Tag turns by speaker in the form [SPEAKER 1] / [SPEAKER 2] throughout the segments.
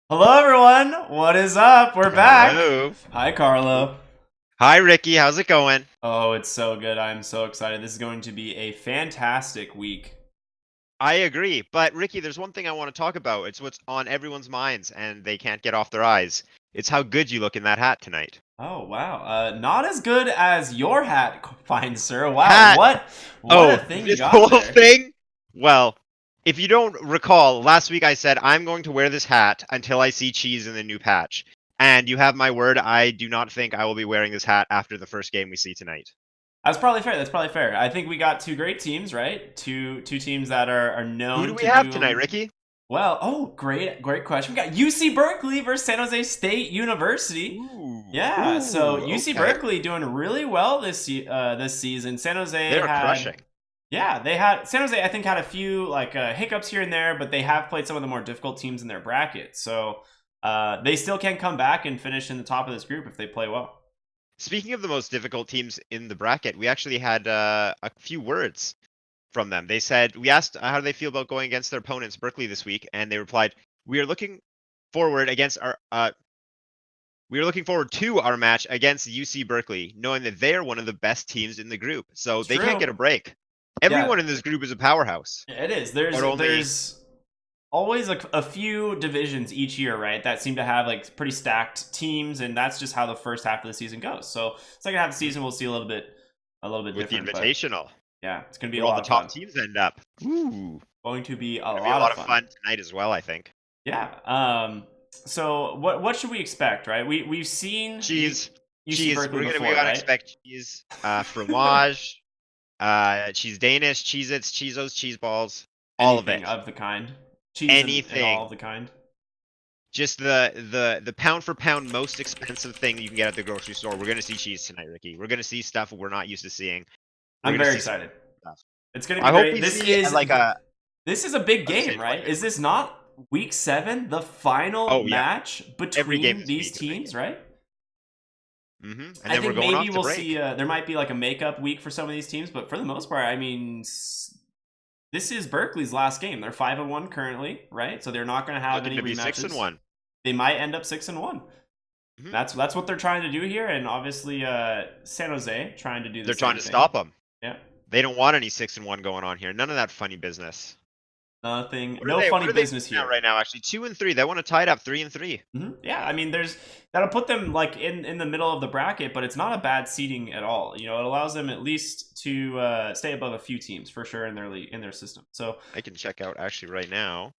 [SPEAKER 1] Hello, everyone. What is up? We're back.
[SPEAKER 2] Hello.
[SPEAKER 1] Hi, Carlo.
[SPEAKER 2] Hi, Ricky. How's it going?
[SPEAKER 1] Oh, it's so good. I'm so excited. This is going to be a fantastic week.
[SPEAKER 2] I agree. But, Ricky, there's one thing I want to talk about. It's what's on everyone's minds, and they can't get off their eyes. It's how good you look in that hat tonight.
[SPEAKER 1] Oh, wow. Not as good as your hat, fine sir. Wow.
[SPEAKER 2] Hat!
[SPEAKER 1] What a
[SPEAKER 2] Oh,
[SPEAKER 1] thing you
[SPEAKER 2] this
[SPEAKER 1] got
[SPEAKER 2] whole
[SPEAKER 1] there.
[SPEAKER 2] thing? Well, if you don't recall, last week I said I'm going to wear this hat until I see cheese in the new patch. And you have my word, I do not think I will be wearing this hat after the first game we see tonight.
[SPEAKER 1] That's probably fair. That's probably fair. I think we got two great teams, right? Two teams that are
[SPEAKER 2] Who do
[SPEAKER 1] known
[SPEAKER 2] we
[SPEAKER 1] to
[SPEAKER 2] have
[SPEAKER 1] do
[SPEAKER 2] tonight, Ricky?
[SPEAKER 1] well. Oh, great question. We got UC Berkeley versus San Jose State University.
[SPEAKER 2] Ooh.
[SPEAKER 1] Yeah, so
[SPEAKER 2] Ooh,
[SPEAKER 1] UC
[SPEAKER 2] okay.
[SPEAKER 1] Berkeley doing really well this season. San Jose
[SPEAKER 2] They're
[SPEAKER 1] had
[SPEAKER 2] crushing.
[SPEAKER 1] yeah, they had San Jose I think had a few like hiccups here and there, but they have played some of the more difficult teams in their bracket. So they still can come back and finish in the top of this group if they play well.
[SPEAKER 2] Speaking of the most difficult teams in the bracket, we actually had a few words from them. They said, we asked how do they feel about going against their opponents, Berkeley, this week, and they replied, "We are looking forward against our we are looking forward to our match against UC Berkeley, knowing that they are one of the best teams in the group, so
[SPEAKER 1] It's
[SPEAKER 2] they can't
[SPEAKER 1] true.
[SPEAKER 2] get a break.
[SPEAKER 1] Yeah,
[SPEAKER 2] Everyone in this group is a powerhouse.
[SPEAKER 1] it is.
[SPEAKER 2] But only
[SPEAKER 1] There's always a few divisions each year, right? That seem to have like pretty stacked teams, and that's just how the first half of the season goes. So second half of the season, we'll see a little bit
[SPEAKER 2] with the
[SPEAKER 1] different. But
[SPEAKER 2] Invitational,
[SPEAKER 1] yeah, it's gonna be a
[SPEAKER 2] where all
[SPEAKER 1] lot
[SPEAKER 2] the
[SPEAKER 1] of fun.
[SPEAKER 2] top teams end up. Ooh,
[SPEAKER 1] Going to be a
[SPEAKER 2] gonna be a
[SPEAKER 1] lot
[SPEAKER 2] lot
[SPEAKER 1] of
[SPEAKER 2] of
[SPEAKER 1] fun.
[SPEAKER 2] fun tonight as well, I think.
[SPEAKER 1] Yeah. So what should we expect, right? We've seen
[SPEAKER 2] Cheese.
[SPEAKER 1] UC
[SPEAKER 2] Cheese.
[SPEAKER 1] Berkeley
[SPEAKER 2] We're
[SPEAKER 1] before,
[SPEAKER 2] gonna
[SPEAKER 1] right?
[SPEAKER 2] expect cheese, fromage, cheese Danish, Cheez-Its, Cheezos, cheese balls, all of
[SPEAKER 1] Anything
[SPEAKER 2] it.
[SPEAKER 1] of the kind, cheese and all
[SPEAKER 2] Anything.
[SPEAKER 1] of the kind.
[SPEAKER 2] Just the pound for pound most expensive thing you can get at the grocery store. We're gonna see cheese tonight, Ricky. We're gonna see stuff we're not used to seeing. We're
[SPEAKER 1] I'm
[SPEAKER 2] gonna
[SPEAKER 1] very
[SPEAKER 2] see some
[SPEAKER 1] excited.
[SPEAKER 2] stuff.
[SPEAKER 1] It's gonna be
[SPEAKER 2] I hope
[SPEAKER 1] great.
[SPEAKER 2] we see like a.
[SPEAKER 1] This is a big
[SPEAKER 2] I was
[SPEAKER 1] game,
[SPEAKER 2] saying, go
[SPEAKER 1] right?
[SPEAKER 2] ahead.
[SPEAKER 1] Is this not week 7, the final
[SPEAKER 2] Oh yeah,
[SPEAKER 1] match
[SPEAKER 2] every game
[SPEAKER 1] between
[SPEAKER 2] this
[SPEAKER 1] these
[SPEAKER 2] week is a big
[SPEAKER 1] teams,
[SPEAKER 2] game.
[SPEAKER 1] right?
[SPEAKER 2] And
[SPEAKER 1] I
[SPEAKER 2] then we're
[SPEAKER 1] think
[SPEAKER 2] going
[SPEAKER 1] maybe
[SPEAKER 2] off to
[SPEAKER 1] we'll see.
[SPEAKER 2] break.
[SPEAKER 1] There might be like a makeup week for some of these teams, but for the most part, I mean, this is Berkeley's last game. They're 5-1 currently, right? So they're not going to have
[SPEAKER 2] Looking
[SPEAKER 1] any
[SPEAKER 2] to be 6-1.
[SPEAKER 1] rematches. They might end up 6-1.
[SPEAKER 2] Mm-hmm.
[SPEAKER 1] That's what they're trying to do here, and obviously San Jose trying to do the
[SPEAKER 2] They're
[SPEAKER 1] same
[SPEAKER 2] trying to
[SPEAKER 1] thing.
[SPEAKER 2] stop them.
[SPEAKER 1] Yeah,
[SPEAKER 2] They don't want any 6-1 going on here. None of that funny business.
[SPEAKER 1] nothing,
[SPEAKER 2] What are
[SPEAKER 1] no
[SPEAKER 2] they?
[SPEAKER 1] funny
[SPEAKER 2] What are they
[SPEAKER 1] business
[SPEAKER 2] doing
[SPEAKER 1] here.
[SPEAKER 2] right now? Actually, 2-3. They want to tie it up 3-3.
[SPEAKER 1] Yeah, I mean, that'll put them like in the middle of the bracket, but it's not a bad seeding at all. You know, it allows them at least to stay above a few teams for sure in their system. So
[SPEAKER 2] I can check out actually right now.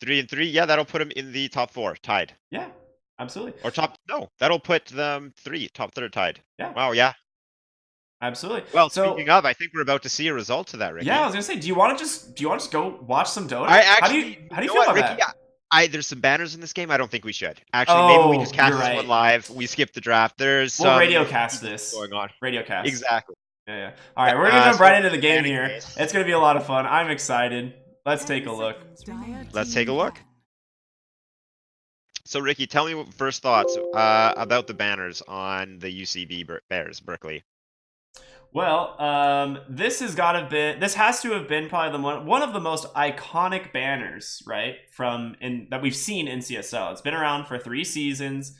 [SPEAKER 2] 3-3. Yeah, that'll put them in the top 4, tied.
[SPEAKER 1] yeah, absolutely.
[SPEAKER 2] Or top. No, that'll put them 3, top 3 tied.
[SPEAKER 1] Yeah,
[SPEAKER 2] Wow. Yeah.
[SPEAKER 1] absolutely.
[SPEAKER 2] Well,
[SPEAKER 1] So
[SPEAKER 2] speaking of, I think we're about to see a result to that,
[SPEAKER 1] yeah, I
[SPEAKER 2] Ricky.
[SPEAKER 1] was gonna say, do you want to just go watch some Dota?
[SPEAKER 2] I
[SPEAKER 1] How do
[SPEAKER 2] actually,
[SPEAKER 1] you
[SPEAKER 2] know
[SPEAKER 1] feel
[SPEAKER 2] what,
[SPEAKER 1] about
[SPEAKER 2] Ricky?
[SPEAKER 1] that?
[SPEAKER 2] There's some banners in this game. I don't think we should. Actually, maybe we
[SPEAKER 1] Oh,
[SPEAKER 2] just
[SPEAKER 1] you're
[SPEAKER 2] cast this one
[SPEAKER 1] right.
[SPEAKER 2] live. We skip the draft. There's
[SPEAKER 1] We'll
[SPEAKER 2] some
[SPEAKER 1] radio cast
[SPEAKER 2] evil
[SPEAKER 1] this.
[SPEAKER 2] going on.
[SPEAKER 1] Radio cast.
[SPEAKER 2] Exactly.
[SPEAKER 1] Yeah. All right, we're gonna jump
[SPEAKER 2] So
[SPEAKER 1] right into the game
[SPEAKER 2] banning
[SPEAKER 1] here.
[SPEAKER 2] case.
[SPEAKER 1] It's gonna be a lot of fun. I'm excited. Let's take a look.
[SPEAKER 2] Let's take a look. So, Ricky, tell me first thoughts about the banners on the UCB Bears, Berkeley.
[SPEAKER 1] Well, this has to have been probably one of the most iconic banners, right? That we've seen in CSL. It's been around for 3 seasons,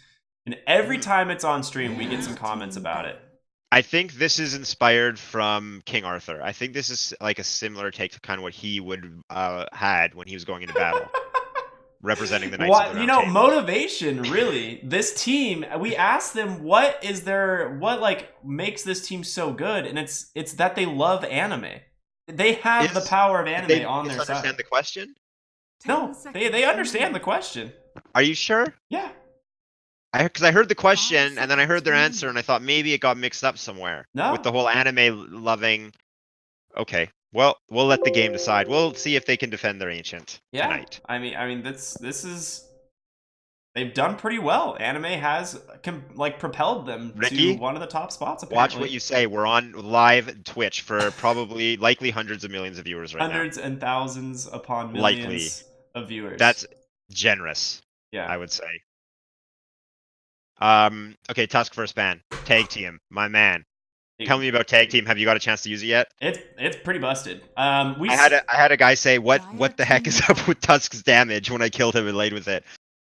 [SPEAKER 1] and every time it's on stream, we get some comments about it.
[SPEAKER 2] I think this is inspired from King Arthur. I think this is like a similar take to kind of what he would had when he was going into battle, representing the Knights of the Round Table.
[SPEAKER 1] Motivation, really. This team, we asked them what like makes this team so good, and it's that they love anime. They have the power of anime on their side.
[SPEAKER 2] They understand the question?
[SPEAKER 1] No, they understand the question.
[SPEAKER 2] Are you sure?
[SPEAKER 1] Yeah.
[SPEAKER 2] Because I heard the question and then I heard their answer and I thought maybe it got mixed up somewhere.
[SPEAKER 1] No.
[SPEAKER 2] With the whole anime loving. Okay. Well, we'll let the game decide. We'll see if they can defend their ancient tonight.
[SPEAKER 1] I mean this is they've done pretty well. Anime has propelled them
[SPEAKER 2] Ricky,
[SPEAKER 1] to one of the top spots apparently.
[SPEAKER 2] Watch what you say. We're on live Twitch for likely hundreds of millions of viewers right
[SPEAKER 1] hundreds
[SPEAKER 2] now.
[SPEAKER 1] And thousands upon millions of viewers.
[SPEAKER 2] That's generous.
[SPEAKER 1] Yeah.
[SPEAKER 2] I would say. Okay, Tusk first ban. Tag team, my man. Tell me about tag team. Have you got a chance to use it yet?
[SPEAKER 1] It's pretty busted.
[SPEAKER 2] I had a guy say, "What the heck is up with Tusk's damage?" when I killed him and laid with it.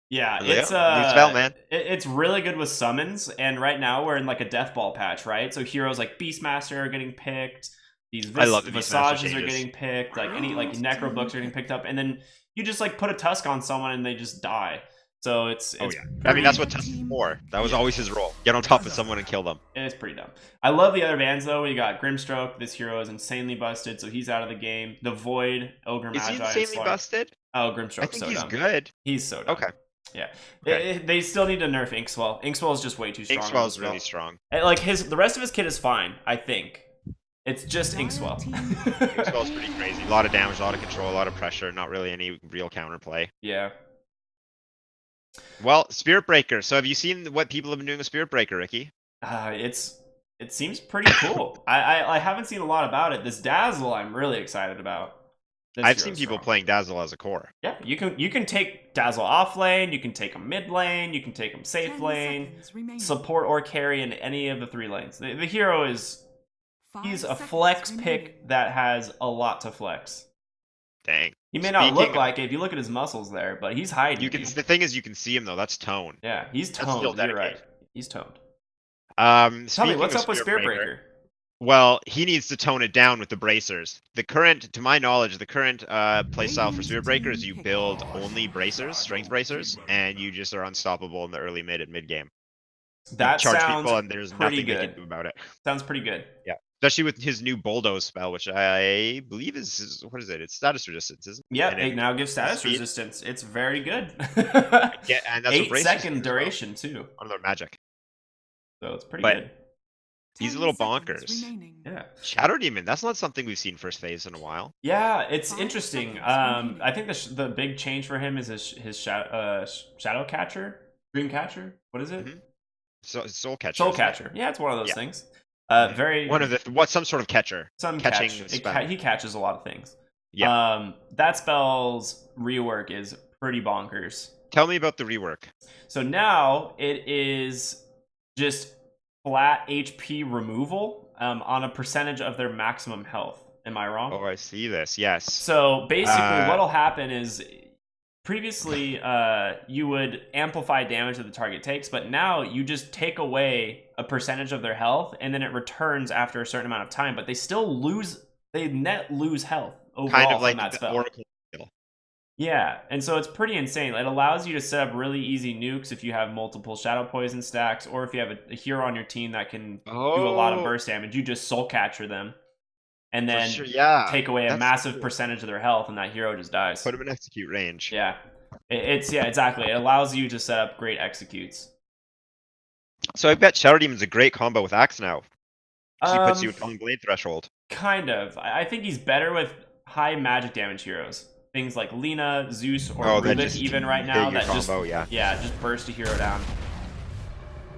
[SPEAKER 1] Yeah,
[SPEAKER 2] Yeah, new spell, man.
[SPEAKER 1] it's really good with summons, and right now we're in like a death ball patch, right? So heroes like Beastmaster are getting picked, these
[SPEAKER 2] I love the Beastmaster
[SPEAKER 1] Visages are
[SPEAKER 2] changes.
[SPEAKER 1] getting picked, like any like necro books are getting picked up, and then you just like put a tusk on someone and they just die. So
[SPEAKER 2] Oh
[SPEAKER 1] it's
[SPEAKER 2] yeah. I mean, that's
[SPEAKER 1] pretty
[SPEAKER 2] what Tusk is for. That was
[SPEAKER 1] yeah.
[SPEAKER 2] always his role. Get on top of someone and kill them.
[SPEAKER 1] It's pretty dumb. I love the other bans though. We got Grimstroke. This hero is insanely busted, so he's out of the game. The Void, Ogre
[SPEAKER 2] Is he
[SPEAKER 1] Magi,
[SPEAKER 2] insanely busted?
[SPEAKER 1] Oh,
[SPEAKER 2] I
[SPEAKER 1] Grimstroke's
[SPEAKER 2] think
[SPEAKER 1] so
[SPEAKER 2] he's
[SPEAKER 1] dumb.
[SPEAKER 2] good.
[SPEAKER 1] He's so dumb.
[SPEAKER 2] Okay.
[SPEAKER 1] Yeah,
[SPEAKER 2] Okay.
[SPEAKER 1] they still need to nerf Inkswell. Inkswell is just way too strong.
[SPEAKER 2] Inkswell's really strong.
[SPEAKER 1] Like the rest of his kit is fine. I think it's just Inkswell.
[SPEAKER 2] Inkswell's pretty crazy. A lot of damage, a lot of control, a lot of pressure. Not really any real counterplay.
[SPEAKER 1] Yeah.
[SPEAKER 2] Well, Spirit Breaker. So have you seen what people have been doing with Spirit Breaker, Ricky?
[SPEAKER 1] It seems pretty cool. I haven't seen a lot about it. This Dazzle I'm really excited about.
[SPEAKER 2] I've seen people playing Dazzle as a core.
[SPEAKER 1] Yeah, you can take Dazzle off lane, you can take him mid lane, you can take him safe lane, support or carry in any of the 3 lanes. The hero he's a flex pick that has a lot to flex.
[SPEAKER 2] Dang.
[SPEAKER 1] He may not look like it if you look at his muscles there, but he's hiding.
[SPEAKER 2] The thing is, you can see him though. That's tone.
[SPEAKER 1] Yeah, he's toned. You're right. He's toned. Tell me, what's up with Spirit Breaker?
[SPEAKER 2] Well, he needs to tone it down with the bracers. To my knowledge, the current playstyle for Spirit Breaker is you build only bracers, strength bracers, and you just are unstoppable in the early, mid, and mid game.
[SPEAKER 1] That
[SPEAKER 2] charge
[SPEAKER 1] sounds
[SPEAKER 2] people, and there's nothing
[SPEAKER 1] good.
[SPEAKER 2] they can do about it.
[SPEAKER 1] Sounds pretty good.
[SPEAKER 2] Yeah, especially with his new Bulldoze spell, which I believe is what is it? It's status resistance, isn't it?
[SPEAKER 1] Yeah, it now gives status resistance. It's very good.
[SPEAKER 2] Yeah, and that's
[SPEAKER 1] 8-second duration too.
[SPEAKER 2] On their magic.
[SPEAKER 1] So it's pretty good.
[SPEAKER 2] He's a little bonkers.
[SPEAKER 1] Yeah.
[SPEAKER 2] Shadow Demon, that's not something we've seen first phase in a while.
[SPEAKER 1] Yeah, it's interesting. I think the big change for him is his Shadow Catcher? Dream Catcher? What is it?
[SPEAKER 2] Mm-hmm. So Soul Catcher.
[SPEAKER 1] Soul Catcher. Yeah, it's one of those things. Very
[SPEAKER 2] one of some sort of catcher.
[SPEAKER 1] Some
[SPEAKER 2] catching
[SPEAKER 1] he catches a lot of things.
[SPEAKER 2] Yeah.
[SPEAKER 1] That spell's rework is pretty bonkers.
[SPEAKER 2] Tell me about the rework.
[SPEAKER 1] So now it is just flat HP removal on a percentage of their maximum health. Am I wrong?
[SPEAKER 2] Oh, I see this. Yes.
[SPEAKER 1] So basically, what'll happen is previously you would amplify damage that the target takes, but now you just take away a percentage of their health, and then it returns after a certain amount of time. But they still lose. They net lose health overall
[SPEAKER 2] kind of like
[SPEAKER 1] from that
[SPEAKER 2] the
[SPEAKER 1] spell.
[SPEAKER 2] Oracle.
[SPEAKER 1] Yeah, and so it's pretty insane. It allows you to set up really easy nukes if you have multiple Shadow Poison stacks, or if you have a hero on your team that can do a lot of burst damage. You just Soul Catcher them, and then take away a massive percentage of their health, and that hero just dies.
[SPEAKER 2] Put them in execute range.
[SPEAKER 1] Yeah, exactly. It allows you to set up great executes.
[SPEAKER 2] So I bet Shadow Demon's a great combo with Axe now. He puts you on Blade Threshold.
[SPEAKER 1] Kind of. I think he's better with high magic damage heroes. Things like Lina, Zeus, or Rubik even right now that just burst a hero down.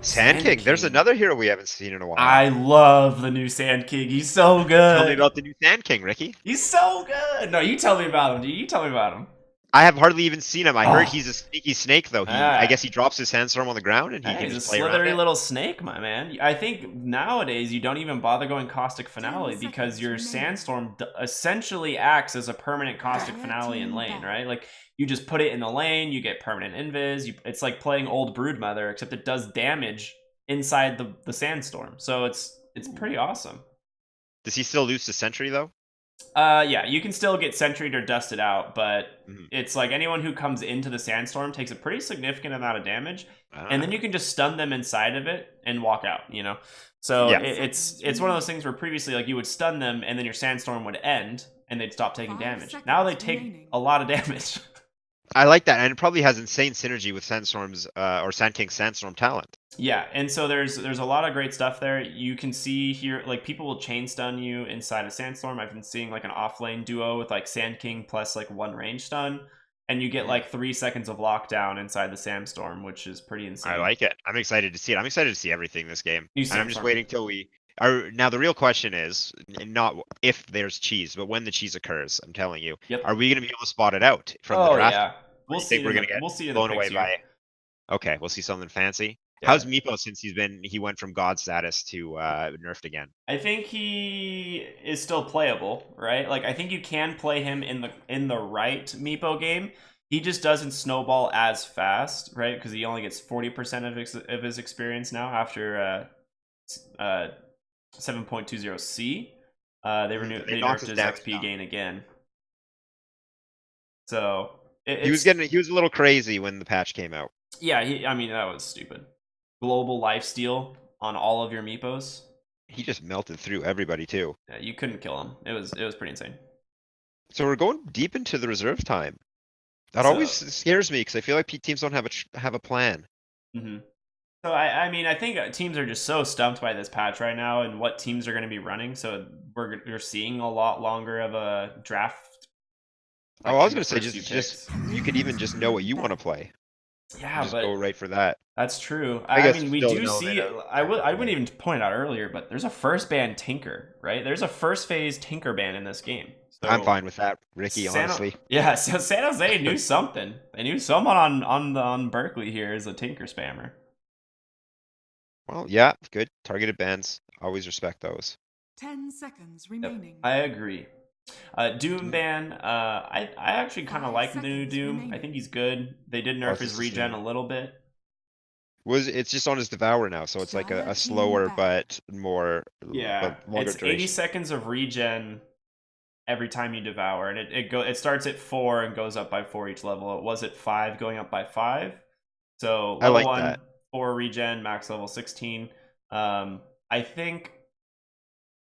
[SPEAKER 2] Sand King. There's another hero we haven't seen in a while.
[SPEAKER 1] I love the new Sand King. He's so good.
[SPEAKER 2] Tell me about the new Sand King, Ricky.
[SPEAKER 1] He's so good. No, you tell me about him, dude. You tell me about him.
[SPEAKER 2] I have hardly even seen him. I heard he's a sneaky snake, though. I guess he drops his sandstorm on the ground and he can just play around. He's a
[SPEAKER 1] slithery little snake, my man. I think nowadays you don't even bother going Caustic Finale because your sandstorm essentially acts as a permanent Caustic Finale in lane, right? Like you just put it in the lane, you get permanent invis. It's like playing old Broodmother, except it does damage inside the sandstorm. So it's pretty awesome.
[SPEAKER 2] Does he still lose to Sentry though?
[SPEAKER 1] Yeah, you can still get sentryed or dusted out, but it's like anyone who comes into the sandstorm takes a pretty significant amount of damage, and then you can just stun them inside of it and walk out, you know? So it's one of those things where previously like you would stun them and then your sandstorm would end and they'd stop taking damage. Now they take a lot of damage.
[SPEAKER 2] I like that, and it probably has insane synergy with Sandstorm's or Sand King's Sandstorm talent.
[SPEAKER 1] Yeah, and so there's a lot of great stuff there. You can see here, like people will chain stun you inside of Sandstorm. I've been seeing like an offlane duo with like Sand King plus like 1 range stun, and you get like 3 seconds of lockdown inside the Sandstorm, which is pretty insane.
[SPEAKER 2] I like it. I'm excited to see it. I'm excited to see everything this game. And I'm just waiting till we are. Now the real question is not if there's cheese, but when the cheese occurs. I'm telling you, are we going to be able to spot it out from the draft?
[SPEAKER 1] Yeah. We'll see.
[SPEAKER 2] We're gonna get blown away by it. Okay, we'll see something fancy. Yeah. How's Meepo since he went from god status to nerfed again?
[SPEAKER 1] I think he is still playable, right? Like I think you can play him in the right Meepo game. he just doesn't snowball as fast, right? Because he only gets 40% of his experience now after 7.20C.
[SPEAKER 2] They
[SPEAKER 1] They
[SPEAKER 2] knocked
[SPEAKER 1] nerfed
[SPEAKER 2] his
[SPEAKER 1] his
[SPEAKER 2] damage
[SPEAKER 1] XP
[SPEAKER 2] down.
[SPEAKER 1] gain again. So
[SPEAKER 2] He was
[SPEAKER 1] it's
[SPEAKER 2] he was a little crazy when the patch came out.
[SPEAKER 1] yeah. I mean, that was stupid. Global lifesteal on all of your Meepos.
[SPEAKER 2] He just melted through everybody too.
[SPEAKER 1] Yeah, you couldn't kill him. It was pretty insane.
[SPEAKER 2] So we're going deep into the reserve time. That always
[SPEAKER 1] So
[SPEAKER 2] scares me because I feel like teams don't have a plan.
[SPEAKER 1] mhm. So I mean, I think teams are just so stumped by this patch right now and what teams are going to be running. So we're seeing a lot longer of a draft,
[SPEAKER 2] Oh,
[SPEAKER 1] like
[SPEAKER 2] I was
[SPEAKER 1] in the
[SPEAKER 2] gonna say
[SPEAKER 1] first few
[SPEAKER 2] just
[SPEAKER 1] picks.
[SPEAKER 2] you could even just know what you want to play and
[SPEAKER 1] Yeah,
[SPEAKER 2] just go
[SPEAKER 1] but
[SPEAKER 2] right for that.
[SPEAKER 1] that's true.
[SPEAKER 2] I
[SPEAKER 1] I
[SPEAKER 2] guess
[SPEAKER 1] mean,
[SPEAKER 2] you
[SPEAKER 1] we
[SPEAKER 2] still
[SPEAKER 1] do
[SPEAKER 2] know
[SPEAKER 1] see.
[SPEAKER 2] that
[SPEAKER 1] I wouldn't even point it out earlier, but there's a first ban Tinker, right? There's a first phase Tinker ban in this game.
[SPEAKER 2] I'm
[SPEAKER 1] So
[SPEAKER 2] fine with that, Ricky, honestly.
[SPEAKER 1] Yeah, so San Jose knew something. They knew someone on Berkeley here is a Tinker spammer.
[SPEAKER 2] Well, yeah, good. Targeted bans. Always respect those.
[SPEAKER 3] 10 seconds
[SPEAKER 1] Yep,
[SPEAKER 3] remaining.
[SPEAKER 1] I agree. Doom
[SPEAKER 2] Doom.
[SPEAKER 1] ban. I actually kind of
[SPEAKER 3] 5
[SPEAKER 1] like the new
[SPEAKER 3] seconds
[SPEAKER 1] Doom. I
[SPEAKER 3] remaining.
[SPEAKER 1] think he's good. They did
[SPEAKER 2] Oh,
[SPEAKER 1] nerf
[SPEAKER 2] it's
[SPEAKER 1] his
[SPEAKER 2] just his
[SPEAKER 1] regen
[SPEAKER 2] name.
[SPEAKER 1] a little bit.
[SPEAKER 2] It's just on his Devour now, so it's like
[SPEAKER 3] Dire
[SPEAKER 2] a
[SPEAKER 3] team
[SPEAKER 2] slower
[SPEAKER 3] back.
[SPEAKER 2] but
[SPEAKER 1] Yeah,
[SPEAKER 2] longer
[SPEAKER 1] it's 80
[SPEAKER 2] duration.
[SPEAKER 1] seconds of regen every time you devour, and it starts at 4 and goes up by 4 each level. It was at 5, going up by 5. So
[SPEAKER 2] I
[SPEAKER 1] level
[SPEAKER 2] like
[SPEAKER 1] 1,
[SPEAKER 2] that.
[SPEAKER 1] 4 regen, max level 16. I think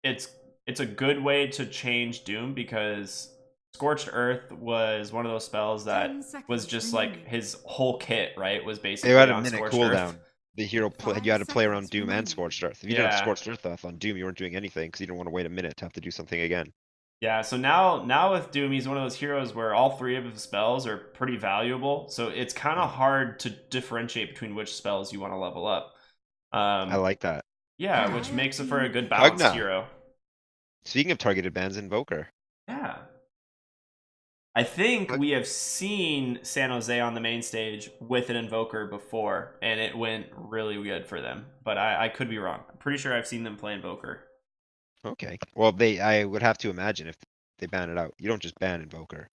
[SPEAKER 1] it's it's a good way to change Doom because Scorched Earth was one of those spells
[SPEAKER 3] 10
[SPEAKER 1] that was
[SPEAKER 3] seconds
[SPEAKER 1] just like
[SPEAKER 3] remaining.
[SPEAKER 1] his whole kit, right? Was
[SPEAKER 2] They
[SPEAKER 1] basically
[SPEAKER 2] had a
[SPEAKER 1] on
[SPEAKER 2] minute
[SPEAKER 1] Scorched Earth.
[SPEAKER 2] cooldown. The hero you
[SPEAKER 3] 5
[SPEAKER 2] had to play around
[SPEAKER 3] seconds
[SPEAKER 2] Doom and
[SPEAKER 3] remaining.
[SPEAKER 2] Scorched Earth. If you didn't have
[SPEAKER 1] Yeah.
[SPEAKER 2] Scorched Earth off on Doom, you weren't doing anything because you didn't want to wait a minute to have to do something again.
[SPEAKER 1] Yeah, so now with Doom, he's one of those heroes where all 3 of his spells are pretty valuable. So it's kind of hard to differentiate between which spells you want to level up.
[SPEAKER 2] I like that.
[SPEAKER 1] Yeah, which
[SPEAKER 3] Dire
[SPEAKER 1] makes it for a
[SPEAKER 3] team
[SPEAKER 1] good
[SPEAKER 3] pick.
[SPEAKER 1] balanced
[SPEAKER 2] Pugna.
[SPEAKER 1] hero.
[SPEAKER 2] Speaking of targeted bans, Invoker.
[SPEAKER 1] Yeah. I think we have seen San Jose on the main stage with an Invoker before, and it went really good for them. But I could be wrong. I'm pretty sure I've seen them play Invoker.
[SPEAKER 2] Okay. Well, I would have to imagine if they ban it out. You don't just ban Invoker.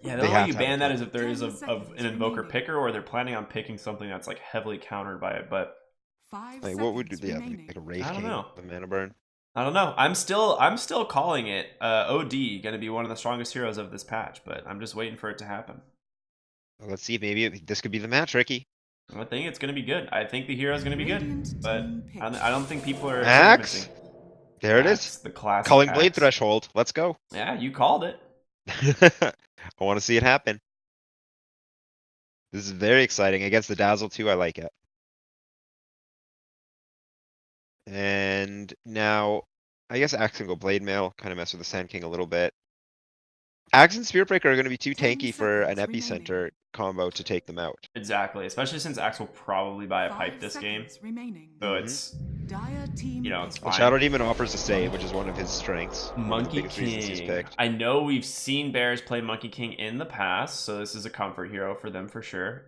[SPEAKER 1] Yeah, the
[SPEAKER 2] They
[SPEAKER 1] only way
[SPEAKER 2] have
[SPEAKER 1] you
[SPEAKER 2] to have a
[SPEAKER 1] ban that
[SPEAKER 2] plan.
[SPEAKER 1] is if there is
[SPEAKER 3] 10
[SPEAKER 1] of an
[SPEAKER 3] seconds
[SPEAKER 1] Invoker
[SPEAKER 3] remaining.
[SPEAKER 1] picker, or they're planning on picking something that's like heavily countered by it. But
[SPEAKER 3] 5
[SPEAKER 2] Like, what would
[SPEAKER 3] seconds
[SPEAKER 2] they have? Like
[SPEAKER 3] remaining.
[SPEAKER 2] a Wraith
[SPEAKER 1] I don't
[SPEAKER 2] King,
[SPEAKER 1] know.
[SPEAKER 2] a Mana Burn?
[SPEAKER 1] I don't know. I'm still calling it OD going to be one of the strongest heroes of this patch, but I'm just waiting for it to happen.
[SPEAKER 2] Well, let's see. Maybe this could be the match, Ricky.
[SPEAKER 1] I think it's going to be good. I think the hero's going to be good,
[SPEAKER 3] Radiant
[SPEAKER 1] but
[SPEAKER 3] team pick.
[SPEAKER 1] I don't think people are
[SPEAKER 2] Axe.
[SPEAKER 1] missing.
[SPEAKER 2] There it is.
[SPEAKER 1] Axe, the classic
[SPEAKER 2] Culling Blade
[SPEAKER 1] Axe.
[SPEAKER 2] Threshold. Let's go.
[SPEAKER 1] Yeah, you called it.
[SPEAKER 2] I want to see it happen. This is very exciting. Against the Dazzle too, I like it. And now, I guess Axe can go Blade Mail, kind of mess with the Sand King a little bit. Axe and Spirit Breaker are going to be too
[SPEAKER 3] 10
[SPEAKER 2] tanky for an
[SPEAKER 3] seconds
[SPEAKER 2] Epicenter
[SPEAKER 3] remaining.
[SPEAKER 1] combo
[SPEAKER 2] to take them out.
[SPEAKER 1] Exactly, especially since Axe will probably buy a
[SPEAKER 3] 5
[SPEAKER 1] pipe this game.
[SPEAKER 3] seconds remaining.
[SPEAKER 1] So it's,
[SPEAKER 3] Dire team
[SPEAKER 1] it's
[SPEAKER 3] pick.
[SPEAKER 2] Well,
[SPEAKER 1] fine.
[SPEAKER 2] Shadow Demon offers a save, which is one of his strengths. One of the
[SPEAKER 1] Monkey
[SPEAKER 2] biggest reasons he's
[SPEAKER 1] King.
[SPEAKER 2] picked.
[SPEAKER 1] I know we've seen Bears play Monkey King in the past, so this is a comfort hero for them for sure.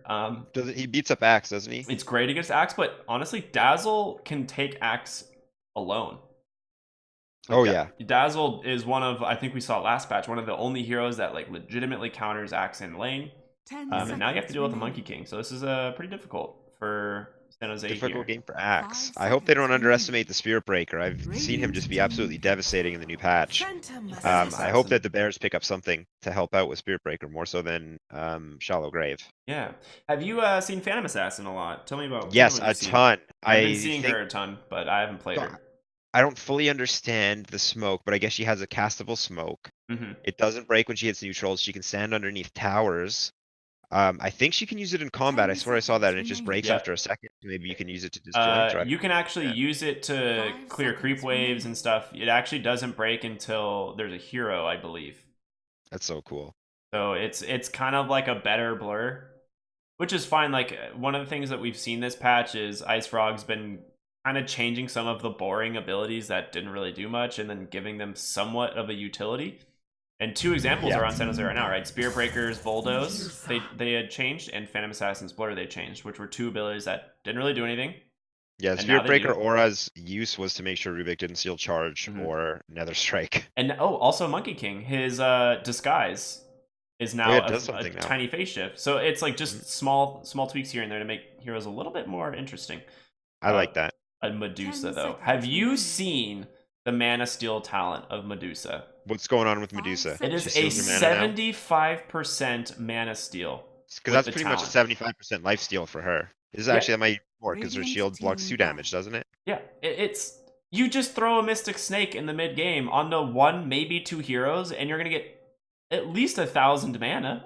[SPEAKER 2] He beats up Axe, doesn't he?
[SPEAKER 1] It's great against Axe, but honestly, Dazzle can take Axe alone.
[SPEAKER 2] Oh yeah.
[SPEAKER 1] Dazzle is one of, I think we saw last patch, one of the only heroes that like legitimately counters Axe in lane.
[SPEAKER 3] 10
[SPEAKER 1] And now you have to deal with the
[SPEAKER 3] remaining.
[SPEAKER 1] Monkey King, so this is pretty difficult for San Jose
[SPEAKER 2] Difficult
[SPEAKER 1] here.
[SPEAKER 2] game for Axe.
[SPEAKER 3] 5
[SPEAKER 2] I hope they don't
[SPEAKER 3] seconds
[SPEAKER 2] underestimate the Spirit Breaker. I've seen him
[SPEAKER 3] Radiant
[SPEAKER 2] just be
[SPEAKER 3] team
[SPEAKER 2] absolutely
[SPEAKER 3] pick.
[SPEAKER 2] devastating in the new patch.
[SPEAKER 3] Phantom
[SPEAKER 1] I
[SPEAKER 2] I hope
[SPEAKER 1] Assassin.
[SPEAKER 2] that the Bears pick up something to help out with Spirit Breaker more so than Shallow Grave.
[SPEAKER 1] Yeah. Have you seen Phantom Assassin a lot? Tell me about
[SPEAKER 2] Yes,
[SPEAKER 1] what
[SPEAKER 2] a
[SPEAKER 1] you've seen.
[SPEAKER 2] ton.
[SPEAKER 1] I've been seeing her a ton, but I haven't played her.
[SPEAKER 2] I don't fully understand the smoke, but I guess she has a castable smoke.
[SPEAKER 1] Mm-hmm.
[SPEAKER 2] It doesn't break when she hits neutrals. She can stand underneath towers. I think she can use it in combat. I
[SPEAKER 3] 10
[SPEAKER 2] swear I saw that, and it
[SPEAKER 3] seconds
[SPEAKER 2] just
[SPEAKER 3] remaining.
[SPEAKER 2] breaks
[SPEAKER 1] Yep.
[SPEAKER 2] after a second. Maybe you can use it to disjoint.
[SPEAKER 1] You can actually use it to
[SPEAKER 3] 5
[SPEAKER 1] clear creep
[SPEAKER 3] seconds
[SPEAKER 1] waves and
[SPEAKER 3] remaining.
[SPEAKER 1] stuff. It actually doesn't break until there's a hero, I believe.
[SPEAKER 2] That's so cool.
[SPEAKER 1] So it's kind of like a better blur, which is fine. Like one of the things that we've seen this patch is Ice Frog's been kind of changing some of the boring abilities that didn't really do much and then giving them somewhat of a utility. And 2 examples are on San Jose right now, right? Spear Breaker's Voldos, they had changed, and Phantom Assassin's Blur they changed, which were 2 abilities that didn't really do anything.
[SPEAKER 2] Yeah,
[SPEAKER 1] And now
[SPEAKER 2] Spirit
[SPEAKER 1] they
[SPEAKER 2] Breaker
[SPEAKER 1] do.
[SPEAKER 2] Aura's use was to make sure Rubik didn't steal charge
[SPEAKER 1] Mhm.
[SPEAKER 2] or Nether Strike.
[SPEAKER 1] And also Monkey King, his disguise is
[SPEAKER 2] Oh,
[SPEAKER 1] now
[SPEAKER 2] yeah, it does
[SPEAKER 1] a
[SPEAKER 2] something now.
[SPEAKER 1] tiny phase shift. So it's like just small tweaks here and there to make heroes a little bit more interesting.
[SPEAKER 2] I like that.
[SPEAKER 1] A Medusa
[SPEAKER 3] 10
[SPEAKER 1] though.
[SPEAKER 3] seconds
[SPEAKER 1] Have you
[SPEAKER 3] remaining.
[SPEAKER 1] seen the Mana Steel talent of Medusa?
[SPEAKER 2] What's going on with
[SPEAKER 3] 5
[SPEAKER 2] Medusa?
[SPEAKER 1] It
[SPEAKER 3] seconds.
[SPEAKER 1] is
[SPEAKER 2] She
[SPEAKER 1] a
[SPEAKER 2] steals your mana now?
[SPEAKER 1] 75% Mana Steal.
[SPEAKER 2] Because
[SPEAKER 1] with
[SPEAKER 2] that's
[SPEAKER 1] the
[SPEAKER 2] pretty much a
[SPEAKER 1] talent.
[SPEAKER 2] 75% life steal for her. This is
[SPEAKER 1] Yeah.
[SPEAKER 2] actually, that might be more, because her
[SPEAKER 3] Radiant
[SPEAKER 2] shield blocks
[SPEAKER 3] team
[SPEAKER 2] 2 damage,
[SPEAKER 3] down.
[SPEAKER 2] doesn't it?
[SPEAKER 1] Yeah, it's you just throw a Mystic Snake in the mid game onto 1, maybe 2 heroes, and you're gonna get at least 1,000 mana.